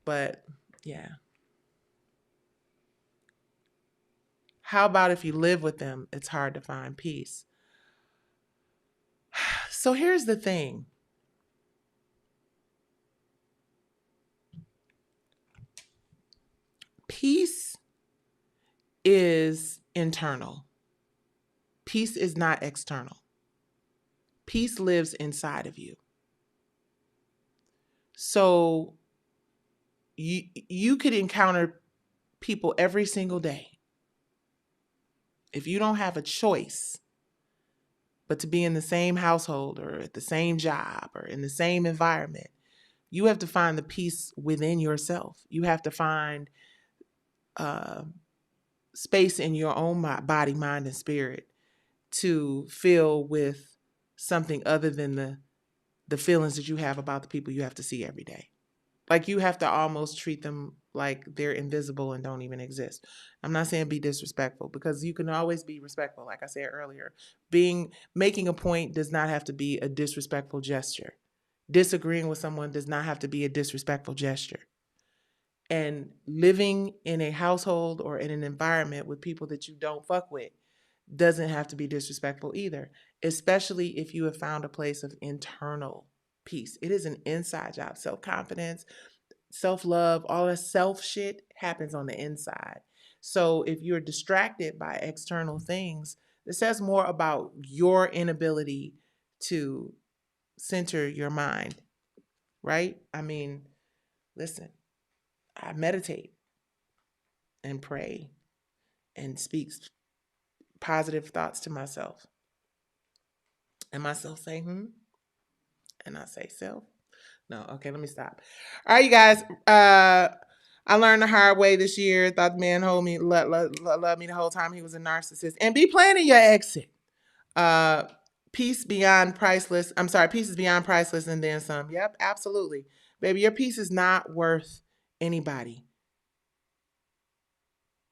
But yeah. How about if you live with them, it's hard to find peace? So here's the thing. Peace is internal. Peace is not external. Peace lives inside of you. So you could encounter people every single day. If you don't have a choice but to be in the same household or at the same job or in the same environment, you have to find the peace within yourself. You have to find space in your own body, mind, and spirit to fill with something other than the feelings that you have about the people you have to see every day. Like you have to almost treat them like they're invisible and don't even exist. I'm not saying be disrespectful because you can always be respectful. Like I said earlier, making a point does not have to be a disrespectful gesture. Disagreeing with someone does not have to be a disrespectful gesture. And living in a household or in an environment with people that you don't fuck with doesn't have to be disrespectful either, especially if you have found a place of internal peace. It is an inside job. Self-confidence, self-love, all that self shit happens on the inside. So if you're distracted by external things, this says more about your inability to center your mind, right? I mean, listen, I meditate and pray and speak positive thoughts to myself. And myself say, and I say self. No, okay, let me stop. All right, you guys. I learned the hard way this year. Thought the man loved me the whole time he was a narcissist. And be planning your exit. Peace beyond priceless. I'm sorry, peace is beyond priceless and then some. Yep, absolutely. Baby, your peace is not worth anybody.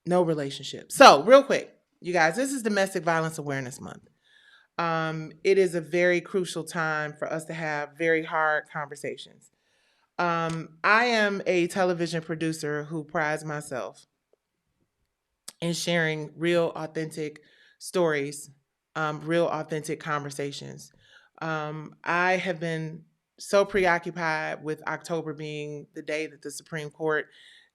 No relationship. So, real quick, you guys, this is Domestic Violence Awareness Month. It is a very crucial time for us to have very hard conversations. I am a television producer who prides myself in sharing real, authentic stories, real, authentic conversations. I have been so preoccupied with October being the day that the Supreme Court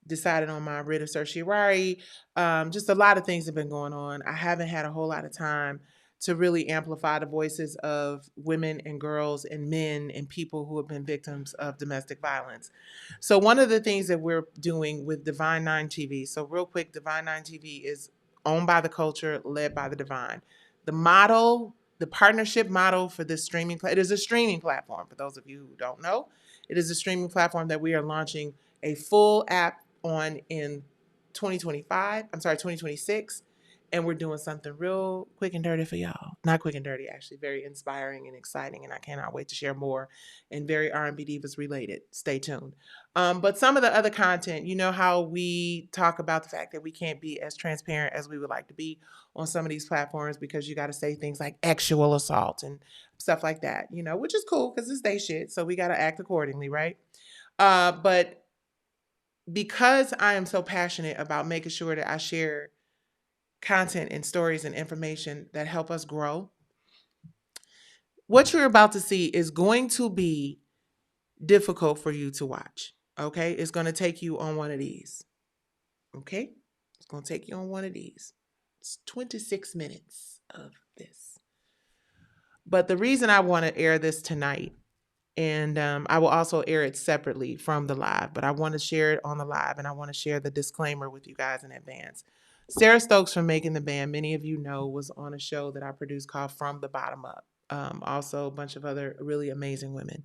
decided on my writ of certiorari. Just a lot of things have been going on. I haven't had a whole lot of time to really amplify the voices of women and girls and men and people who have been victims of domestic violence. So one of the things that we're doing with Divine 9 TV, so real quick, Divine 9 TV is owned by the culture, led by the divine. The partnership model for this it is a streaming platform. For those of you who don't know, it is a streaming platform that we are launching a full app on in 2025. I'm sorry, 2026. And we're doing something real quick and dirty for y'all. Not quick and dirty, actually. Very inspiring and exciting. And I cannot wait to share more, and very R&B Divas related. Stay tuned. But some of the other content, you know how we talk about the fact that we can't be as transparent as we would like to be on some of these platforms because you got to say things like actual assault and stuff like that, you know, which is cool because it's they shit. So we got to act accordingly, right? But because I am so passionate about making sure that I share content and stories and information that help us grow, what you're about to see is going to be difficult for you to watch. Okay? It's going to take you on one of these. Okay? It's going to take you on one of these. It's 26 minutes of this. But the reason I want to air this tonight, and I will also air it separately from the live, but I want to share it on the live, and I want to share the disclaimer with you guys in advance. Sarah Stokes from Making the Band, many of you know, was on a show that I produced called From the Bottom Up. Also, a bunch of other really amazing women.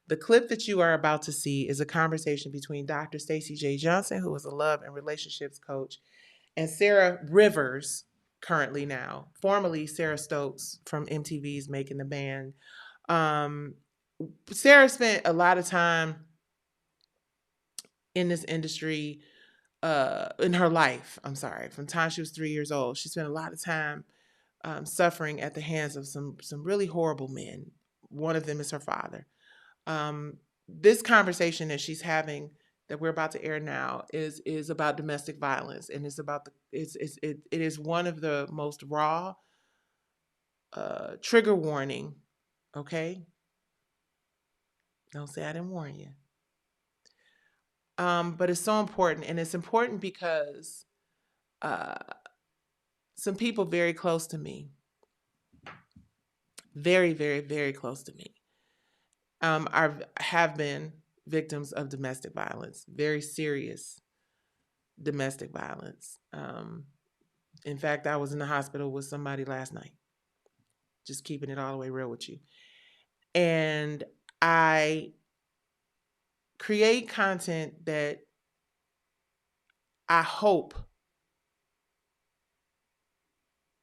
The clip that you are about to see is a conversation between Dr. Stacey J. Johnson, who is a love and relationships coach, and Sarah Rivers, currently now, formerly Sarah Stokes from MTV's Making the Band. Sarah spent a lot of time in this industry in her life. I'm sorry, from the time she was 3 years old. She spent a lot of time suffering at the hands of some really horrible men. One of them is her father. This conversation that she's having that we're about to air now is about domestic violence, and it's about it is one of the most raw, trigger warning. Okay, don't say I didn't warn you. But it's so important, and it's important because some people very close to me, very, very, very close to me, have been victims of domestic violence, very serious domestic violence. In fact, I was in the hospital with somebody last night, just keeping it all the way real with you. And I create content that I hope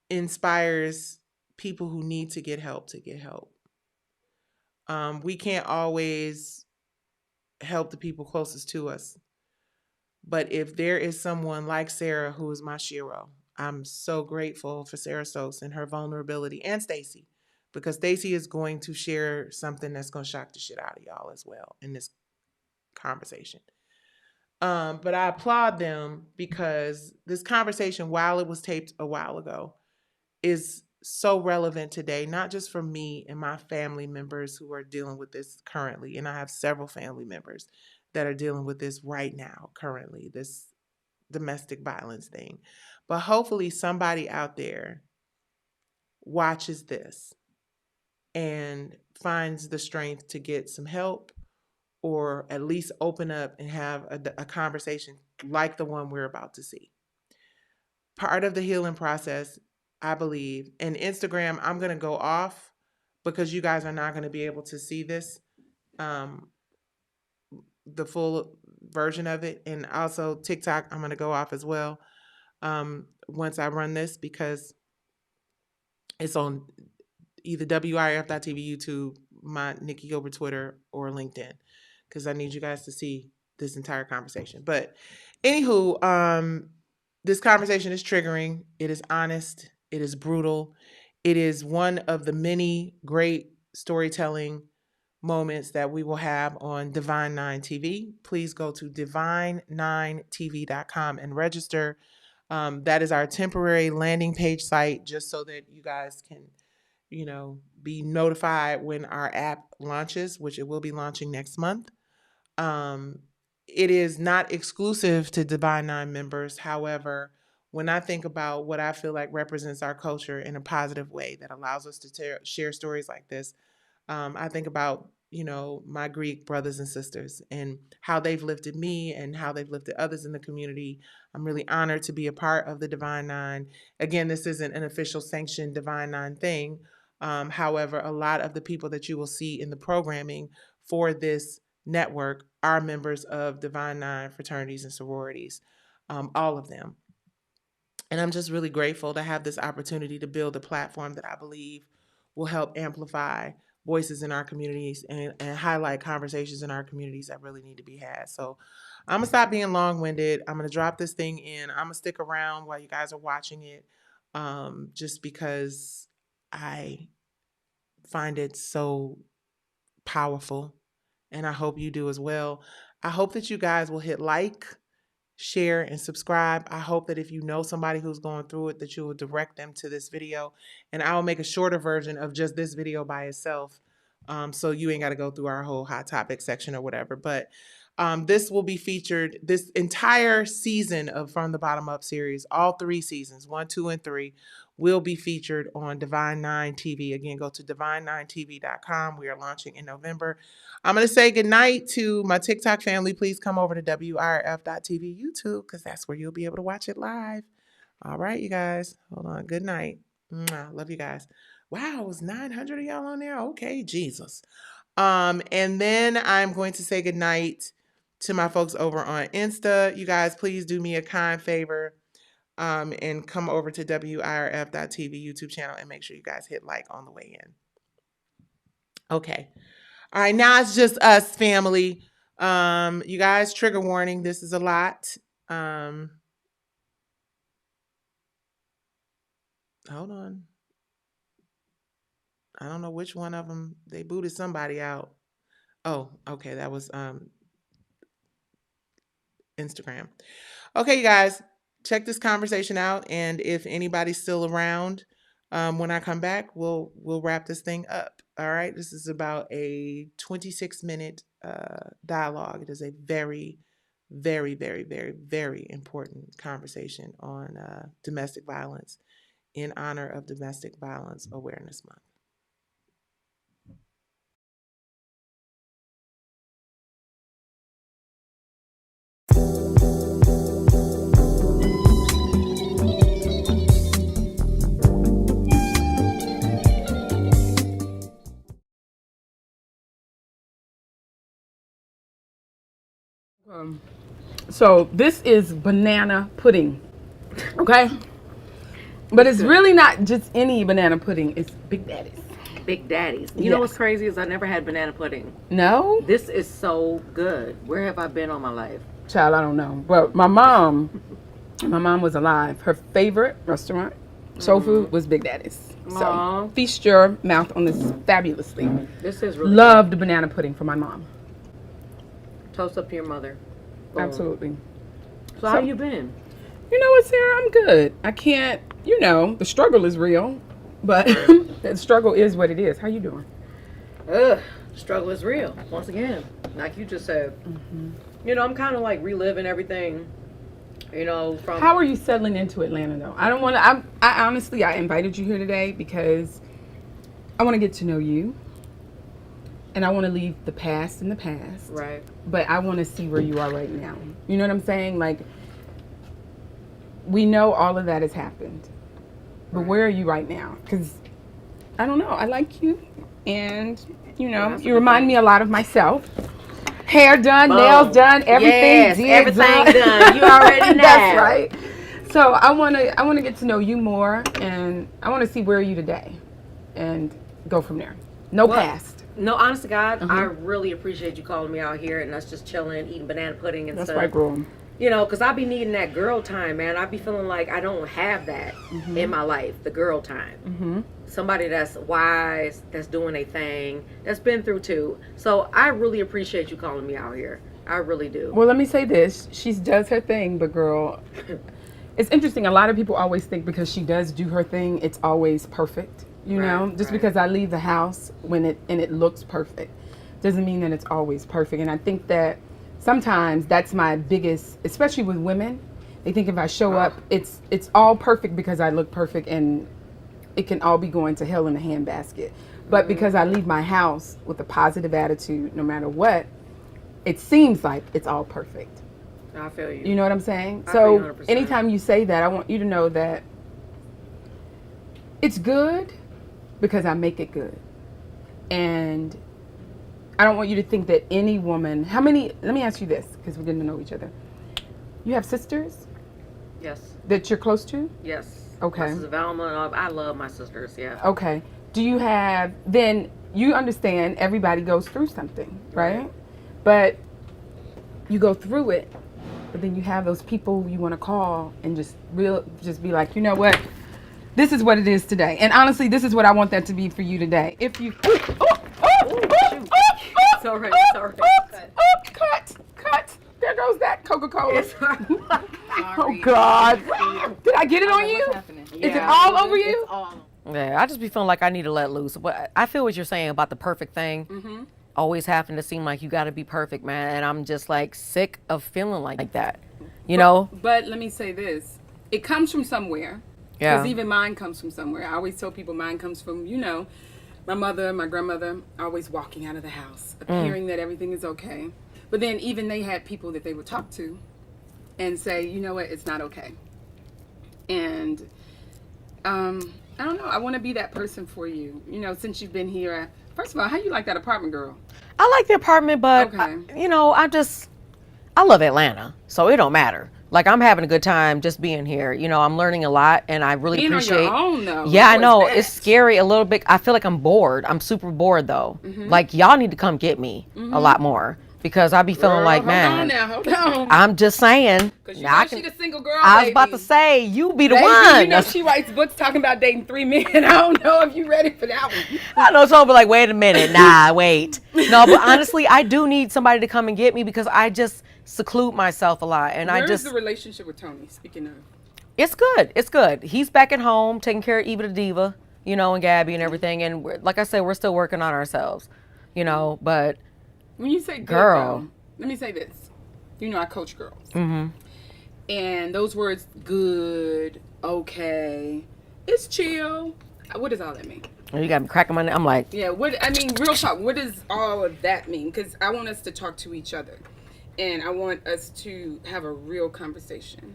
inspires people who need to get help to get help. We can't always help the people closest to us. But if there is someone like Sarah, who is my shero, I'm so grateful for Sarah Stokes and her vulnerability, and Stacey, because Stacey is going to share something that's going to shock the shit out of y'all as well in this conversation. But I applaud them because this conversation, while it was taped a while ago, is so relevant today, not just for me and my family members who are dealing with this currently. And I have several family members that are dealing with this right now, currently, this domestic violence thing. But hopefully somebody out there watches this and finds the strength to get some help, or at least open up and have a conversation like the one we're about to see. Part of the healing process, I believe, and Instagram, I'm going to go off because you guys are not going to be able to see this, the full version of it. And also TikTok, I'm going to go off as well once I run this, because it's on either WIF.TV, YouTube, my NICCI Gilbert Twitter, or LinkedIn, because I need you guys to see this entire conversation. But anywho, this conversation is triggering. It is honest. It is brutal. It is one of the many great storytelling moments that we will have on Divine 9 TV. Please go to divine9tv.com and register. That is our temporary landing page site, just so that you guys can, you know, be notified when our app launches, which it will be launching next month. It is not exclusive to Divine 9 members. However, when I think about what I feel like represents our culture in a positive way that allows us to share stories like this, I think about, you know, my Greek brothers and sisters and how they've lifted me and how they've lifted others in the community. I'm really honored to be a part of the Divine 9. Again, this isn't an official sanctioned Divine 9 thing. However, a lot of the people that you will see in the programming for this network are members of Divine Nine fraternities and sororities, all of them. And I'm just really grateful to have this opportunity to build a platform that I believe will help amplify voices in our communities and highlight conversations in our communities that really need to be had. So I'm going to stop being long winded. I'm going to drop this thing in. I'm going to stick around while you guys are watching it, just because I find it so powerful. And I hope you do as well. I hope that you guys will hit like, share, and subscribe. I hope that if you know somebody who's going through it, that you will direct them to this video. And I will make a shorter version of just this video by itself. So you ain't got to go through our whole hot topic section or whatever. But this will be featured, this entire season of From the Bottom Up series, all 3 seasons, 1, 2, and 3, will be featured on Divine Nine TV. Again, go to divine9tv.com. We are launching in November. I'm going to say goodnight to my TikTok family. Please come over to WRF.TV YouTube, because that's where you'll be able to watch it live. All right, you guys. Hold on. Good night. Love you guys. Wow, it was 900 of y'all on there. Okay, Jesus. And then I'm going to say goodnight to my folks over on Insta. You guys, please do me a kind favor, and come over to WIRF.TV YouTube channel and make sure you guys hit like on the way in. Okay. All right, now it's just us, family. You guys, trigger warning, this is a lot. Hold on. I don't know which one of them, they booted somebody out. Oh, okay, that was Instagram. Okay, you guys, check this conversation out, and if anybody's still around, when I come back, we'll wrap this thing up. All right, this is about a 26-minute dialogue. It is a very, very, very, very, very important conversation on domestic violence in honor of Domestic Violence Awareness Month. So this is banana pudding, okay? But it's really not just any banana pudding. It's Big Daddy's. Big Daddy's. You know what's crazy is I never had banana pudding. No? This is so good. Where have I been all my life? Child, I don't know. But my mom was alive. Her favorite restaurant, soul food, was Big Daddy's. So feast your mouth on this fabulously. This is really Loved the banana pudding from my mom. Toast up to your mother. Absolutely. So how you been? You know what, Sarah? I'm good. I can't, the struggle is real, but the struggle is what it is. How you doing? Struggle is real. Once again, like you just said. I'm kind of like reliving everything, from... How are you settling into Atlanta, though? I don't want to, I honestly, I invited you here today because I want to get to know you. And I want to leave the past in the past. Right. But I want to see where you are right now. You know what I'm saying? Like, we know all of that has happened. But where are you right now? Because, I don't know. I like you. And, you remind me a lot of myself. Hair done, nails done, everything everything done. You already know. That's right. So I want to get to know you more. And I want to see where are you today. And go from there. No past. No, honest to God, I really appreciate you calling me out here and us just chilling, eating banana pudding and stuff. That's right, girl. Because I be needing that girl time, man. I be feeling like I don't have that in my life, the girl time. Somebody that's wise, that's doing a thing, that's been through too. So I really appreciate you calling me out here. I really do. Well, let me say this. She does her thing, but girl, it's interesting. A lot of people always think because she does do her thing, it's always perfect. Just because I leave the house and it looks perfect doesn't mean that it's always perfect. And I think that sometimes that's my biggest, especially with women, they think if I show up, it's all perfect because I look perfect, and it can all be going to hell in a handbasket. But because I leave my house with a positive attitude, no matter what, it seems like it's all perfect. I feel you. You know what I'm saying? I So feel you 100%. Anytime you say that, I want you to know that it's good because I make it good. And I don't want you to think that any woman. How many? Let me ask you this, because we're getting to know each other. You have sisters Yes. that you're close to? Yes. Okay. My sister Velma, I love my sisters. Yeah. Okay. Do you have? Then you understand everybody goes through something, right? But you go through it, but then you have those people you want to call and just be like, you know what? This is what it is today. And honestly, this is what I want that to be for you today. If you Sorry. Cut. There goes that Coca-Cola. Oh God. Did I get it on you? Is it all over you? Yeah, I just be feeling like I need to let loose. But I feel what you're saying about the perfect thing. Always having to seem like you got to be perfect, man. And I'm just like sick of feeling like that. You know? But let me say this. It comes from somewhere. Yeah. Because even mine comes from somewhere. I always tell people mine comes from, my mother, my grandmother, always walking out of the house, appearing that everything is okay. But then even they had people that they would talk to and say, you know what, it's not okay. And I don't know, I want to be that person for you. Since you've been here. First of all, how you like that apartment, girl? I like the apartment, but, Okay. I love Atlanta, so it don't matter. Like, I'm having a good time just being here. I'm learning a lot, and I really Being appreciate. on your own, though. Yeah, I know. It's It's scary a little bit. I feel like I'm bored. I'm super bored, though. Like, y'all need to come get me a lot more. Because I be feeling like, man. Hold on. I'm just saying. Because she the single girl, I was about to say, you be the one. She writes books talking about dating 3 men. I don't know if you ready for that one. I know someone be like, wait a minute. Nah, wait. No, but honestly, I do need somebody to come and get me because I just seclude myself a lot. And Where's the relationship with Tony, speaking of? It's good. It's good. He's back at home taking care of Eva the Diva, and Gabby and everything. And like I said, we're still working on ourselves, but. When you say good, girl, though, let me say this. I coach girls. And those words, good, okay, it's chill. What does all that mean? You got me cracking my neck. I'm like. Yeah, real talk. What does all of that mean? Because I want us to talk to each other. And I want us to have a real conversation.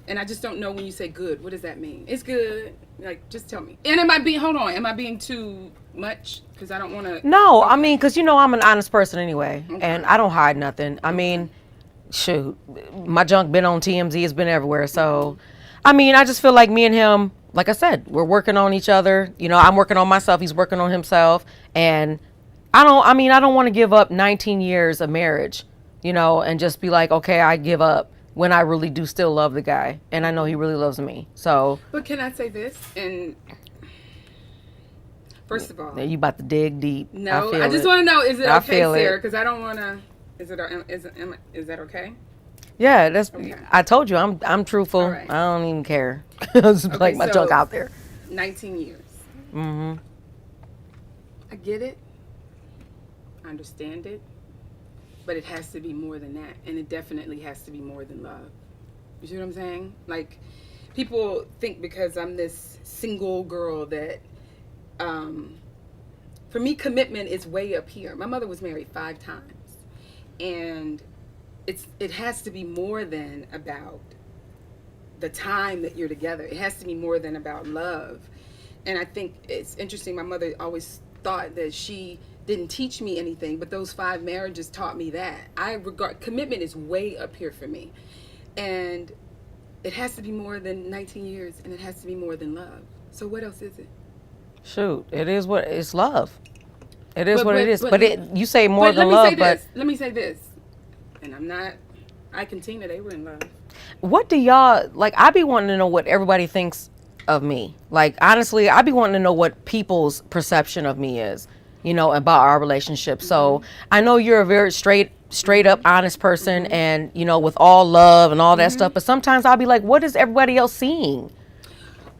And I just don't know when you say good, what does that mean? It's good. Like, just tell me. And am I being too much? Because I don't want to. No, okay. I mean, because I'm an honest person anyway. Okay. And I don't hide nothing. I mean, shoot, my junk been on TMZ, it's been everywhere. So, I mean, I just feel like me and him, like I said, we're working on each other. I'm working on myself. He's working on himself. And I don't want to give up 19 years of marriage, and just be like, okay, I give up. When I really do still love the guy. And I know he really loves me. So. But can I say this? And first of all. You about to dig deep. No, I just want to know, is it okay, Sarah? Because I don't want to. Is that okay? Yeah, that's. Okay. I told you, I'm truthful. Right. I don't even care. I just like my junk out there. 19 years. I get it. I understand it. But it has to be more than that. And it definitely has to be more than love. You see what I'm saying? Like, people think because I'm this single girl that, for me, commitment is way up here. My mother was married 5 times. And it has to be more than about the time that you're together. It has to be more than about love. And I think it's interesting. My mother always thought that she didn't teach me anything, but those 5 marriages taught me that. Commitment is way up here for me. And it has to be more than 19 years, and it has to be more than love. So what else is it? Shoot, it's love. It is what it is. But you say more than love, but. Let me say this. And Ike and Tina, they were in love. What do y'all, like, I be wanting to know what everybody thinks of me. Like, honestly, I be wanting to know what people's perception of me is. About our relationship. So I know you're a very straight up, honest person and, with all love and all that stuff. But sometimes I'll be like, what is everybody else seeing?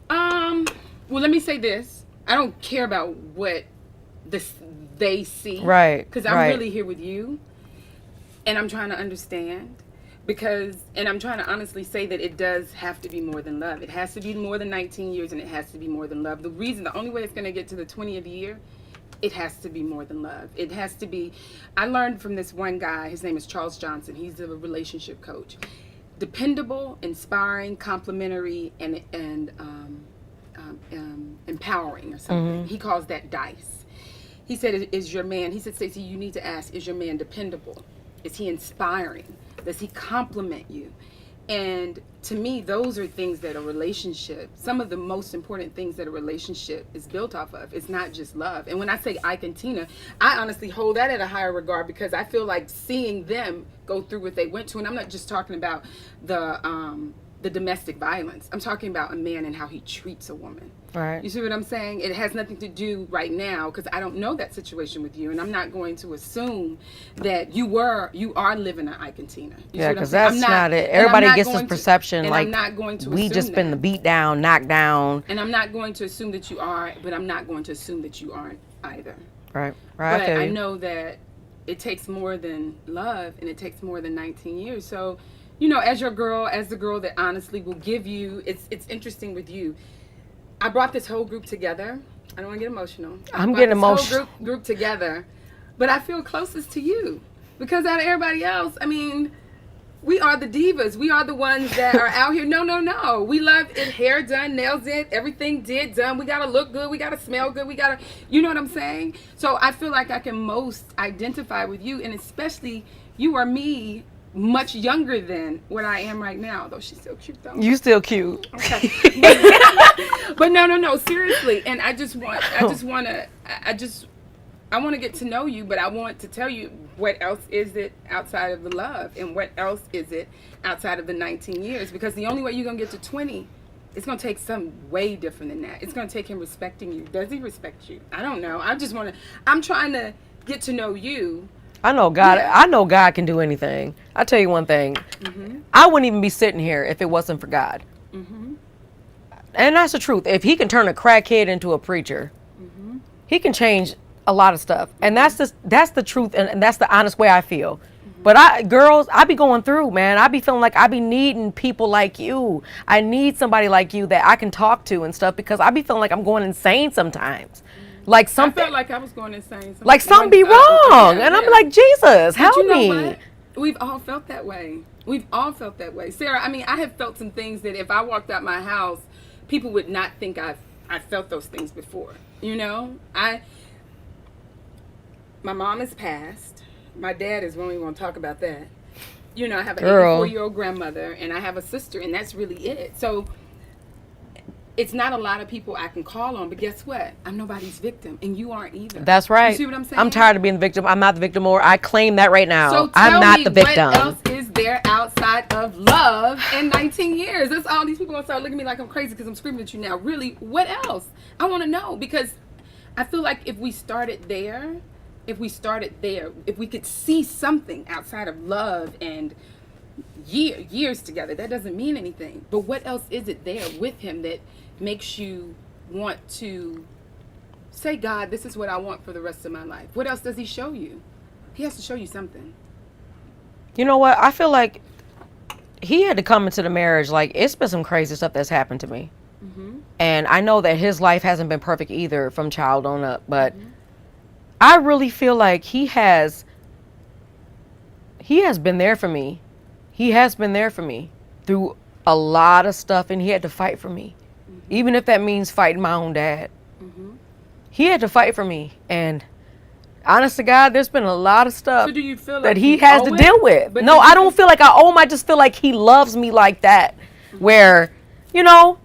Well, let me say this. I don't care about what they see. Right. Because I'm really here with you. And I'm trying to understand. And I'm trying to honestly say that it does have to be more than love. It has to be more than 19 years and it has to be more than love. The only way it's going to get to the 20th year, it has to be more than love. It has to be. I learned from this one guy. His name is Charles Johnson. He's a relationship coach. Dependable, inspiring, complimentary, and empowering or something. He calls that DICE. He said, is your man, he said, Stacey, you need to ask, is your man dependable? Is he inspiring? Does he compliment you? And to me, those are things that a relationship, some of the most important things that a relationship is built off of. It's not just love. And when I say Ike and Tina, I honestly hold that at a higher regard, because I feel like seeing them go through what they went to, and I'm not just talking about the domestic violence. I'm talking about a man and how he treats a woman. Right. You see what I'm saying? It has nothing to do right now, because I don't know that situation with you, and I'm not going to assume that you are living an Ike and Tina. Yeah, because that's not it. Everybody gets this perception like I'm not going to we just been that. the beat down, knocked down. And I'm not going to assume that you are, but I'm not going to assume that you aren't either. Right. But I know that it takes more than love, and it takes more than 19 years. So, you know, as the girl that honestly will give you, it's interesting with you. I brought this whole group together. I don't want to get emotional. I'm getting emotional. Whole group together, but I feel closest to you, because out of everybody else, I mean, we are the divas. We are the ones that are out here. No. We love it. Hair done, nails did, everything done. We gotta look good. We gotta smell good. We gotta, you know what I'm saying? So I feel like I can most identify with you, and especially you are me, much younger than what I am right now. Though she's still cute though. You still cute. Okay. But no, seriously. And I want to get to know you, but I want to tell you what else is it outside of the love, and what else is it outside of the 19 years, because the only way you're going to get to 20, it's going to take some way different than that. It's going to take him respecting you. Does he respect you? I don't know. I'm trying to get to know you. I know God. Yeah. I know God can do anything. I tell you one thing. Mm-hmm. I wouldn't even be sitting here if it wasn't for God. Mm-hmm. And that's the truth. If he can turn a crackhead into a preacher, mm-hmm. he can change a lot of stuff. And that's the truth, and that's the honest way I feel. Mm-hmm. But I be going through, man. I be feeling like I be needing people like you. I need somebody like you that I can talk to and stuff, because I be feeling like I'm going insane sometimes. Like something. I felt like I was going insane. Like something be wrong. And I'm like, Jesus, help me. What? We've all felt that way. Sarah, I mean, I have felt some things that if I walked out my house, people would not think I felt those things before. You know? My mom is passed. My dad is, when we want to talk about that. You know, I have an 84-year-old grandmother, and I have a sister, and that's really it. So it's not a lot of people I can call on, but guess what? I'm nobody's victim, and you aren't either. That's right. You see what I'm saying? I'm tired of being the victim. I'm not the victim, or I claim that right now. So I'm not the victim. What else is there outside of love in 19 years? That's all these people going to start looking at me like I'm crazy because I'm screaming at you now. Really, what else? I want to know, because I feel like if we started there, if we could see something outside of love and years together, that doesn't mean anything. But what else is it there with him that makes you want to say, God, this is what I want for the rest of my life? What else does he show you? He has to show you something. You know what? I feel like he had to come into the marriage. Like, it's been some crazy stuff that's happened to me. Mm-hmm. And I know that his life hasn't been perfect either from child on up. But mm-hmm. I really feel like he has been there for me. He has been there for me through a lot of stuff, and he had to fight for me. Mm-hmm. Even if that means fighting my own dad. Mm-hmm. He had to fight for me. And honest to God, there's been a lot of stuff do you feel like that he has to deal with. But no, I don't feel like I owe him. I just feel like he loves me like that. Mm-hmm. Where, you know,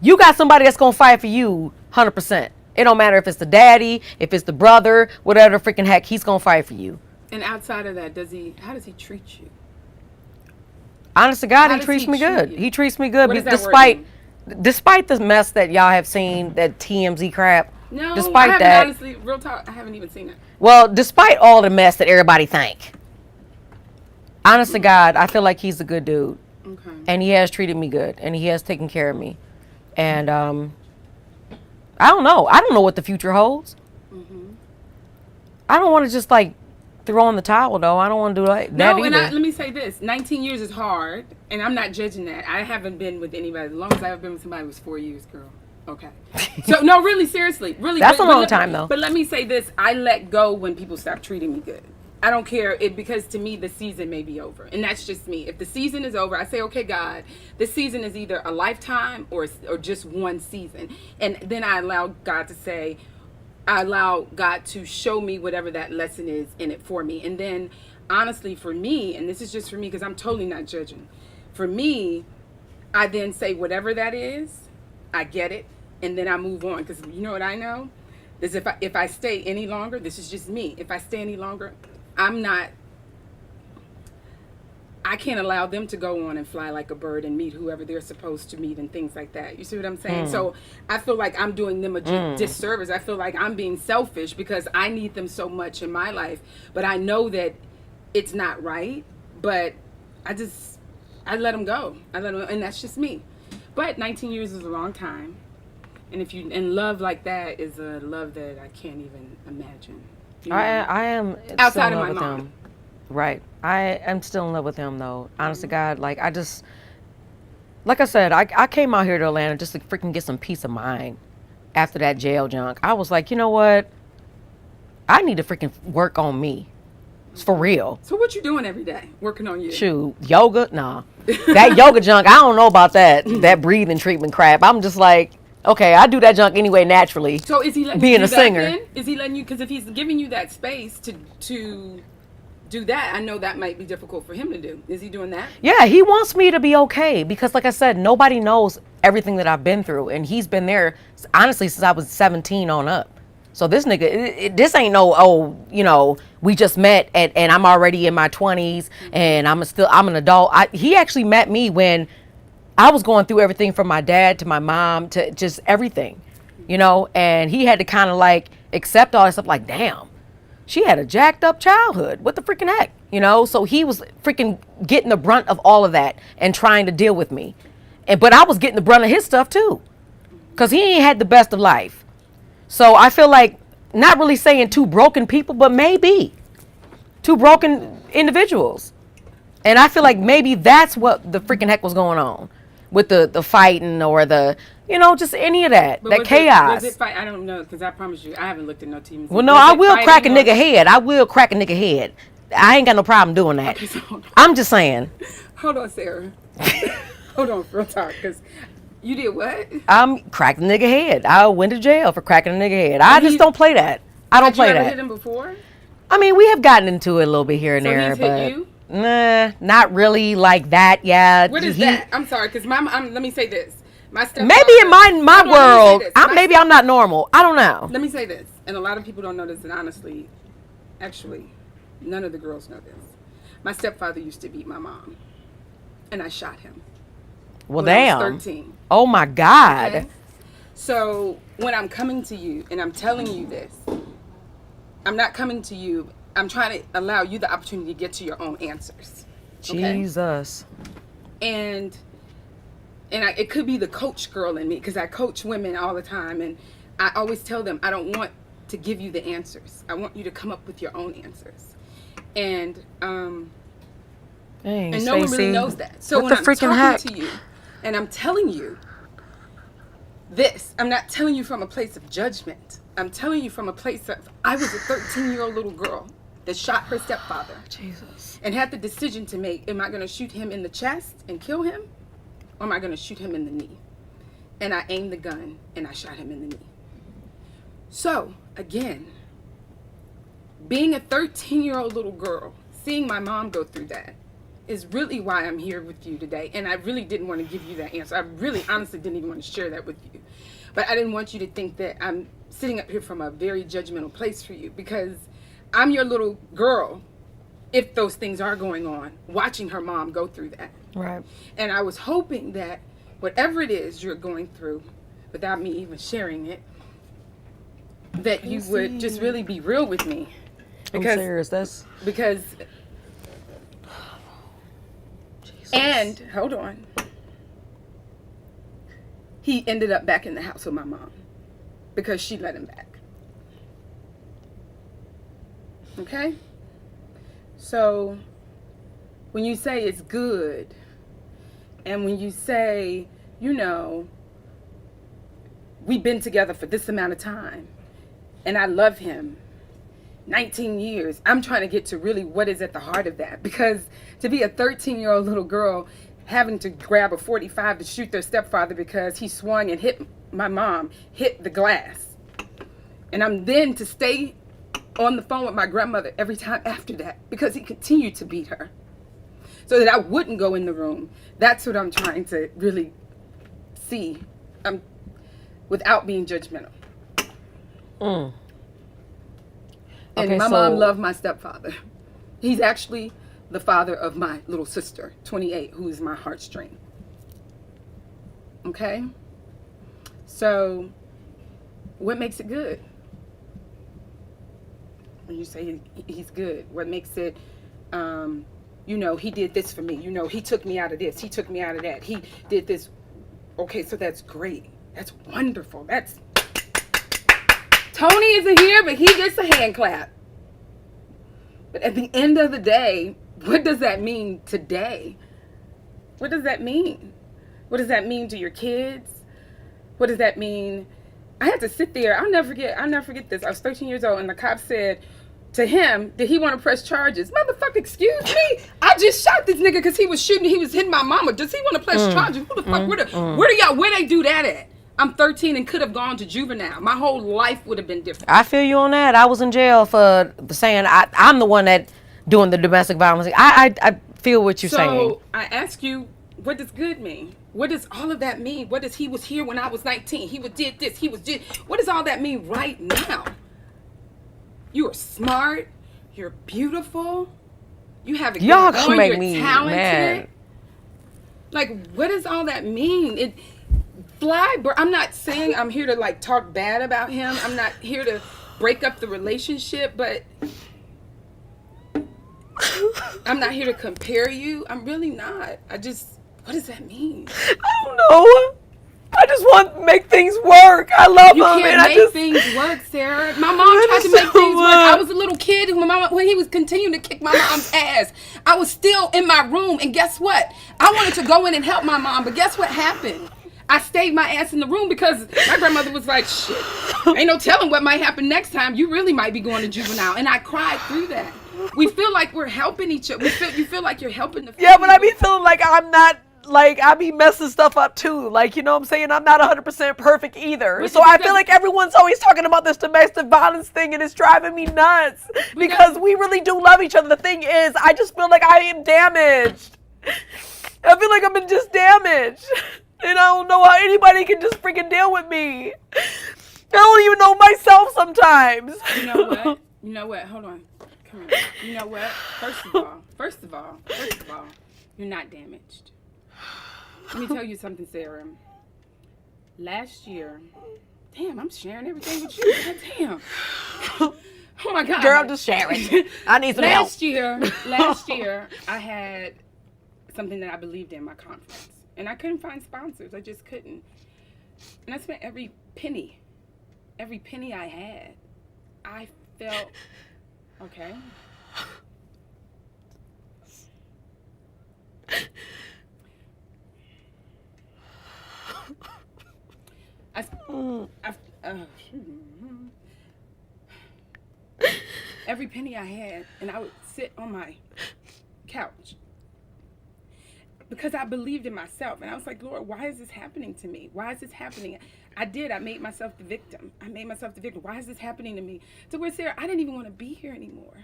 you got somebody that's going to fight for you 100%. It don't matter if it's the daddy, if it's the brother, whatever the freaking heck, he's going to fight for you. And outside of that, how does he treat you? Honest to God, he treats me good. He treats me good, despite the mess that y'all have seen, that TMZ crap. No, despite I haven't, that, honestly, real talk, I haven't even seen it. Well, despite all the mess that everybody think, honest to God, I feel like he's a good dude. Okay. And he has treated me good, and he has taken care of me. And I don't know. I don't know what the future holds. Mm-hmm. I don't want to just like throw in the towel, though. I don't want to do that either. And let me say this. 19 years is hard, and I'm not judging that. I haven't been with anybody. The longest I've been with somebody was 4 years, girl. Okay. So, no, really, seriously. Really. That's a long time, though. But let me say this. I let go when people stop treating me good. I don't care, because to me, the season may be over. And that's just me. If the season is over, I say, okay, God, this season is either a lifetime or just one season. And then I allow God to say, I allow God to show me whatever that lesson is in it for me. And then, honestly, for me, and this is just for me because I'm totally not judging. For me, I then say whatever that is, I get it, and then I move on. Because you know what I know? Is if I stay any longer, this is just me. If I stay any longer, I can't allow them to go on and fly like a bird and meet whoever they're supposed to meet and things like that. You see what I'm saying? So I feel like I'm doing them a disservice. I feel like I'm being selfish because I need them so much in my life. But I know that it's not right. But I let them go. And that's just me. But 19 years is a long time. And love like that is a love that I can't even imagine. You know? I am outside still of in my love with mom. him. Right. I am still in love with him though. Honest to God, like I said, I came out here to Atlanta just to freaking get some peace of mind after that jail junk. I was like, you know what? I need to freaking work on me. It's for real. So what you doing every day? Working on you? Shoot, yoga? Nah. That yoga junk, I don't know about that. That breathing treatment crap. I'm just like, okay, I do that junk anyway naturally. So is he letting being you do a that singer? then? Is he letting you? Because if he's giving you that space to do that, I know that might be difficult for him to do. Is he doing that? Yeah, he wants me to be okay because, like I said, nobody knows everything that I've been through, and he's been there honestly since I was 17 on up. So this nigga, this ain't no we just met and I'm already in my 20s and I'm an adult. He actually met me when I was going through everything from my dad to my mom to just everything, and he had to kind of like accept all that stuff. Like, damn. She had a jacked up childhood. What the freaking heck? So he was freaking getting the brunt of all of that and trying to deal with me. But I was getting the brunt of his stuff too. Because he ain't had the best of life. So I feel like, not really saying two broken people, but maybe two broken individuals. And I feel like maybe that's what the freaking heck was going on with the fighting or the, just any of that, But chaos. Was it fight? I don't know, because I promise you, I haven't looked at no teams. Well, no, I will crack a nigga head. I will crack a nigga head. I ain't got no problem doing that. Okay, so I'm just saying. hold on, Sarah. Hold on, real talk, because you did what? I'm cracking a nigga head. I went to jail for cracking a nigga head. I just don't play that. I don't play Had you ever that. hit him before? I mean, we have gotten into it a little bit here and So there, he's but hit you? nah, not really like that. Yeah. What is that? I'm sorry, because let me say this. My stepfather, maybe in my Hold on, world, let me say this. maybe I'm not normal. I don't know. Let me say this, and a lot of people don't know this, and honestly, actually, none of the girls know this. My stepfather used to beat my mom, and I shot him. Well, when damn. I was 13. Oh my God. Okay? So when I'm coming to you and I'm telling you this, I'm not coming to you. I'm trying to allow you the opportunity to get to your own answers. Okay? Jesus. And it could be the coach girl in me, because I coach women all the time, and I always tell them I don't want to give you the answers. I want you to come up with your own answers. And Dang, and no one really Stacey. knows that. So What when the I'm freaking talking heck? to you and I'm telling you this, I'm not telling you from a place of judgment. I'm telling you from a place of, I was a 13-year-old little girl that shot her stepfather. Jesus. And had the decision to make, am I going to shoot him in the chest and kill him? Or am I going to shoot him in the knee? And I aimed the gun and I shot him in the knee. So, again, being a 13-year-old little girl, seeing my mom go through that, is really why I'm here with you today. And I really didn't want to give you that answer. I really honestly didn't even want to share that with you. But I didn't want you to think that I'm sitting up here from a very judgmental place for you, because I'm your little girl, if those things are going on, watching her mom go through that. Right. And I was hoping that whatever it is you're going through, without me even sharing it, that you would just really be real with me. I'm serious. Because Jesus. and hold on, he ended up back in the house with my mom because she let him back. Okay? So when you say it's good, and when you say, we've been together for this amount of time, and I love him, 19 years, I'm trying to get to really what is at the heart of that. Because to be a 13-year-old little girl having to grab a .45 to shoot their stepfather because he swung and hit my mom, hit the glass. And I'm then to stay on the phone with my grandmother every time after that because he continued to beat her so that I wouldn't go in the room. That's what I'm trying to really see without being judgmental. And Okay, my so- mom loved my stepfather. He's actually the father of my little sister, 28, who is my heartstring. Okay? So, what makes it good? When you say he's good, what makes it, you know, he did this for me. You know, he took me out of this. He took me out of that. He did this. Okay, so that's great. That's wonderful. That's... Tony isn't here, but he gets a hand clap. But at the end of the day, what does that mean today? What does that mean? What does that mean to your kids? What does that mean? I had to sit there. I'll never forget this. I was 13 years old, and the cop said to him, did he want to press charges? Motherfucker, excuse me? I just shot this nigga because he was hitting my mama. Does he want to press charges? Who the fuck, where they do that at? I'm 13 and could have gone to juvenile. My whole life would have been different. I feel you on that. I was in jail for saying I'm the one that doing the domestic violence. I feel what you're saying. So I ask you, what does good mean? What does all of that mean? What does he was here when I was 19? He did this. What does all that mean right now? You are smart. You're beautiful. You have a Y'all good can make you're me talented. mad. Like, what does all that mean? I'm not saying I'm here to like talk bad about him. I'm not here to break up the relationship, but I'm not here to compare you. I'm really not. What does that mean? I don't know. I just want to make things work. I love You him. can't make things work, Sarah. My mom tried to make things work. I was a little kid when he was continuing to kick my mom's ass. I was still in my room, and guess what? I wanted to go in and help my mom, but guess what happened? I stayed my ass in the room because my grandmother was like, shit, ain't no telling what might happen next time. You really might be going to juvenile. And I cried through that. We feel like we're helping each other. You feel like you're helping the family. Yeah, but I be feeling like I'm not, like, I be messing stuff up too. Like, you know what I'm saying? I'm not 100% perfect either. So I feel like everyone's always talking about this domestic violence thing, and it's driving me nuts. Because we really do love each other. The thing is, I just feel like I am damaged. I feel like I've been just damaged. And I don't know how anybody can just freaking deal with me. I don't even know myself sometimes. You know what? Hold on. Come here. You know what? First of all, you're not damaged. Let me tell you something, Sarah. Last year, damn, I'm sharing everything with you. God damn. Oh my God. Girl, I'm just sharing. I need some help. Last year, I had something that I believed in, my conference. And I couldn't find sponsors. I just couldn't. And I spent every penny I had. I felt, okay. Every penny I had, and I would sit on my couch. Because I believed in myself. And I was like, Lord, why is this happening to me? Why is this happening? I made myself the victim. Why is this happening to me? To where, Sarah, I didn't even want to be here anymore.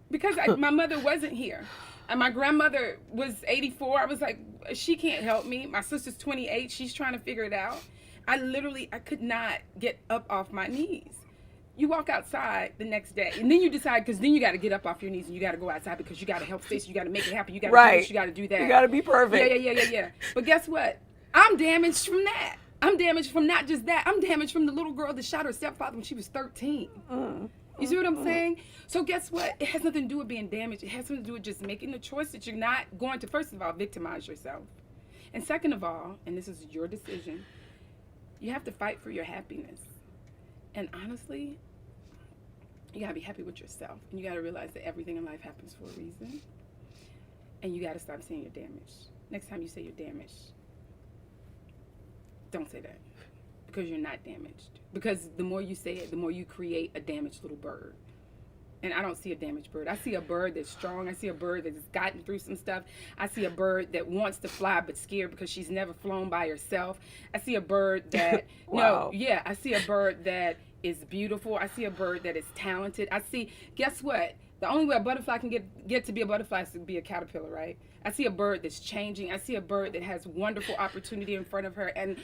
Because my mother wasn't here. And my grandmother was 84. I was like, she can't help me. My sister's 28. She's trying to figure it out. I could not get up off my knees. You walk outside the next day, and then you decide, because then you got to get up off your knees and you got to go outside because you got to help Stacey, you got to make it happen, you got to do this, you got to do that. You got to be perfect. Yeah. But guess what? I'm damaged from that. I'm damaged from not just that. I'm damaged from the little girl that shot her stepfather when she was 13. You see what I'm saying? So guess what? It has nothing to do with being damaged. It has something to do with just making the choice that you're not going to, first of all, victimize yourself. And second of all, and this is your decision, you have to fight for your happiness. And honestly, you gotta be happy with yourself. And you gotta realize that everything in life happens for a reason. And you gotta stop saying you're damaged. Next time you say you're damaged, don't say that. Because you're not damaged. Because the more you say it, the more you create a damaged little bird. And I don't see a damaged bird. I see a bird that's strong. I see a bird that's gotten through some stuff. I see a bird that wants to fly but scared because she's never flown by herself. I see a bird that, Wow. I see a bird that is beautiful. I see a bird that is talented. I see, guess what? The only way a butterfly can get to be a butterfly is to be a caterpillar, right? I see a bird that's changing. I see a bird that has wonderful opportunity in front of her. And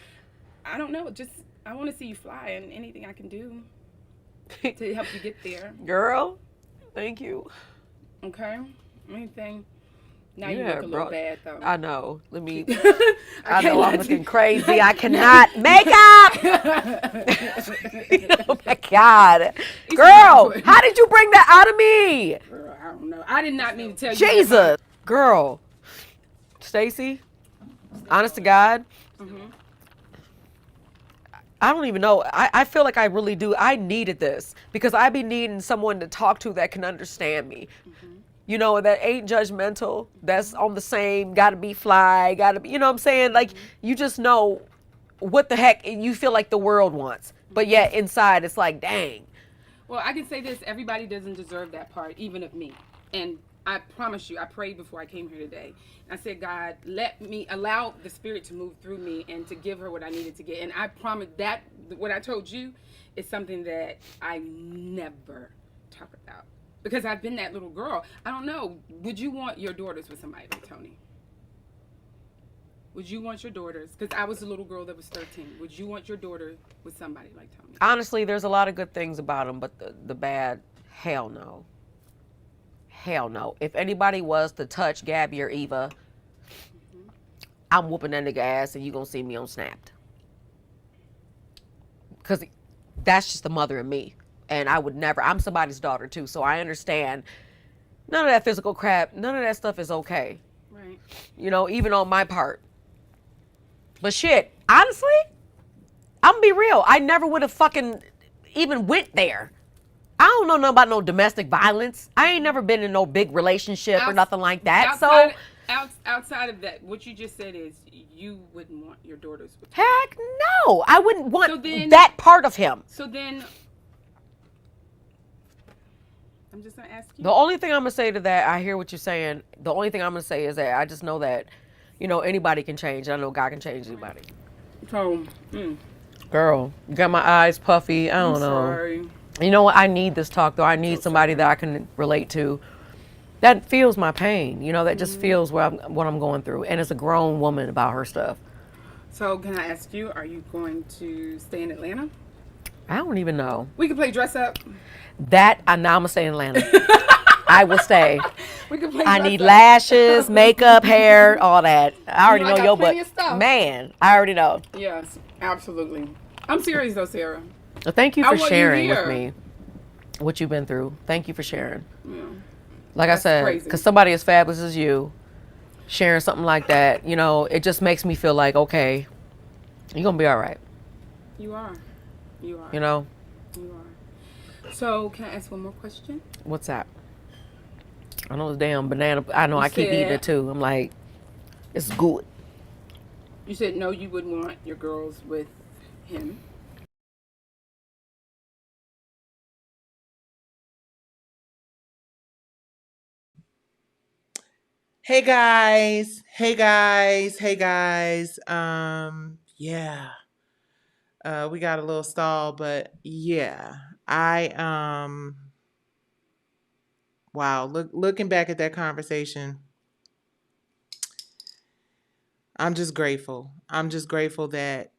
I don't know, just, I want to see you fly, and anything I can do to help you get there. Girl, thank you. Okay? Anything? Now Yeah, you look a little bro. bad, though. I know. Let me. I I know can't I'm let looking you- crazy. I cannot make up. Oh my God, girl, how did you bring that out of me? Girl, I don't know. I did not mean to tell you. Jesus, girl, Stacy. Honest to God, I don't even know. I feel like I really do. I needed this because I be needing someone to talk to that can understand me. You know, that ain't judgmental. That's on the same, gotta be fly, gotta be, you know what I'm saying? Like, you just know what the heck you feel like the world wants. But yet inside, it's like, dang. Well, I can say this: everybody doesn't deserve that part, even of me. And I promise you, I prayed before I came here today. I said, God, let me allow the Spirit to move through me and to give her what I needed to get. And I promise that what I told you is something that I never talk about because I've been that little girl. I don't know. Would you want your daughters with somebody like Tony? Would you want your daughters? Because I was a little girl that was 13. Would you want your daughter with somebody like Tony? Honestly, there's a lot of good things about him, but the bad, hell no. Hell no. If anybody was to touch Gabby or Eva, I'm whooping that nigga ass and you gonna see me on Snapped. Because that's just the mother in me. And I would never, I'm somebody's daughter too, so I understand none of that physical crap, none of that stuff is okay. Right. You know, even on my part. But shit, honestly, I'm gonna be real. I never would have fucking even went there. I don't know nothing about no domestic violence. I ain't never been in no big relationship or nothing like that. Outside of that, what you just said is you wouldn't want your daughters with you. Heck no. I wouldn't want So then- that part of him. So then, I'm just gonna ask you. The only thing I'm gonna say to that, I hear what you're saying. The only thing I'm gonna say is that I just know that, you know, anybody can change. I know God can change anybody. So, Girl, you got my eyes puffy. I don't know. sorry. You know what? I need this talk though. I need somebody that I can relate to. That feels my pain. You know, that just feels what I'm going through. And it's a grown woman about her stuff. So, can I ask you, are you going to stay in Atlanta? I don't even know. We can play dress up. That, now I'm going to stay in Atlanta. I will stay. We can play I dress need up. lashes, makeup, hair, all that. I already I know got your plenty butt. of stuff. Man, I already know. Yes, absolutely. I'm serious though, Sarah. Well, thank you I for want you sharing with here. me what you've been through. Thank you for sharing. Yeah. Like That's I said, crazy. because somebody as fabulous as you, sharing something like that, you know, it just makes me feel like, okay, you're going to be all right. You are. You are. You know? You are. So, can I ask one more question? What's that? I know it's damn banana. I know You I keep eating said- it too. I'm like, it's good. You said no, you wouldn't want your girls with him. Hey guys. Hey guys. Hey guys. Yeah. We got a little stall, but yeah. Wow, looking back at that conversation, I'm just grateful. I'm just grateful that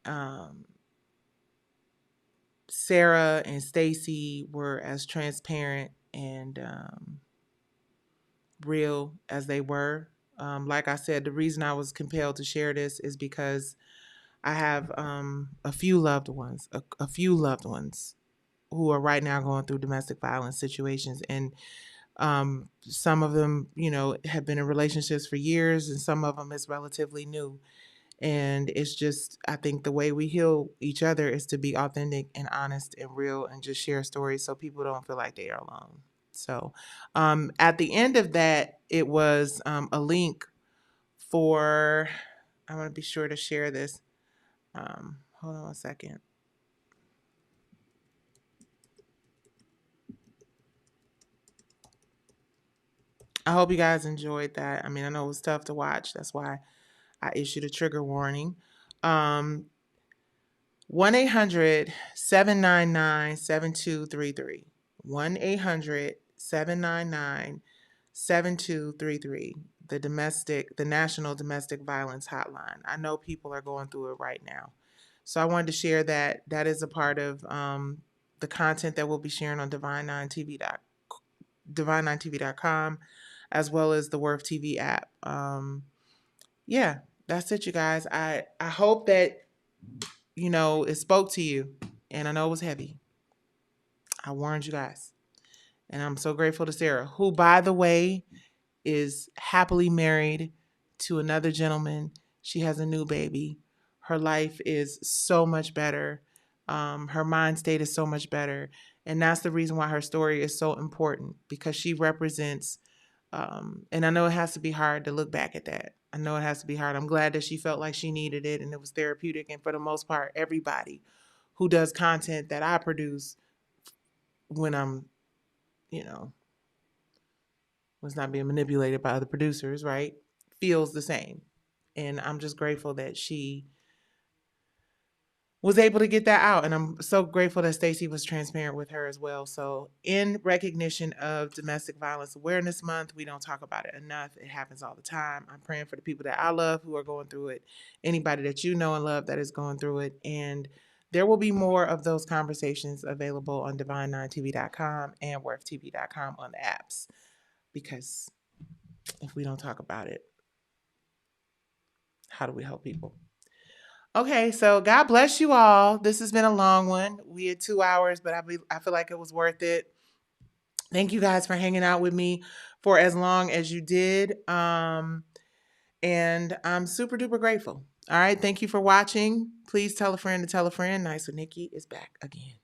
Sarah and Stacy were as transparent and real as they were. Like I said, the reason I was compelled to share this is because I have a few loved ones, a few loved ones who are right now going through domestic violence situations. And some of them, you know, have been in relationships for years, and some of them is relatively new. And it's just, I think the way we heal each other is to be authentic and honest and real and just share stories so people don't feel like they are alone. So at the end of that, it was a link for, I want to be sure to share this. Hold on a second. I hope you guys enjoyed that. I mean, I know it was tough to watch. That's why I issued a trigger warning. Um, 1-800-799-7233. 1-800-799-7233. The National Domestic Violence Hotline. I know people are going through it right now. So I wanted to share that. That is a part of the content that we'll be sharing on divine9tv.com, as well as the Worth TV app. Yeah, that's it, you guys. I hope that, it spoke to you, and I know it was heavy. I warned you guys. And I'm so grateful to Sarah, who, by the way, is happily married to another gentleman. She has a new baby. Her life is so much better. Her mind state is so much better. And that's the reason why her story is so important, because she represents, and I know it has to be hard to look back at that. I know it has to be hard. I'm glad that she felt like she needed it and it was therapeutic. And for the most part, everybody who does content that I produce when I'm, was not being manipulated by other producers, right, feels the same. And I'm just grateful that she was able to get that out. And I'm so grateful that Stacey was transparent with her as well. So in recognition of Domestic Violence Awareness Month, we don't talk about it enough. It happens all the time. I'm praying for the people that I love who are going through it, anybody that you know and love that is going through it. And there will be more of those conversations available on divine9tv.com and worthtv.com on the apps, because if we don't talk about it, how do we help people? Okay, so God bless you all. This has been a long one. We had 2 hours, but I feel like it was worth it. Thank you guys for hanging out with me for as long as you did. And I'm super duper grateful. All right, thank you for watching. Please tell a friend to tell a friend. Nice with Nikki is back again.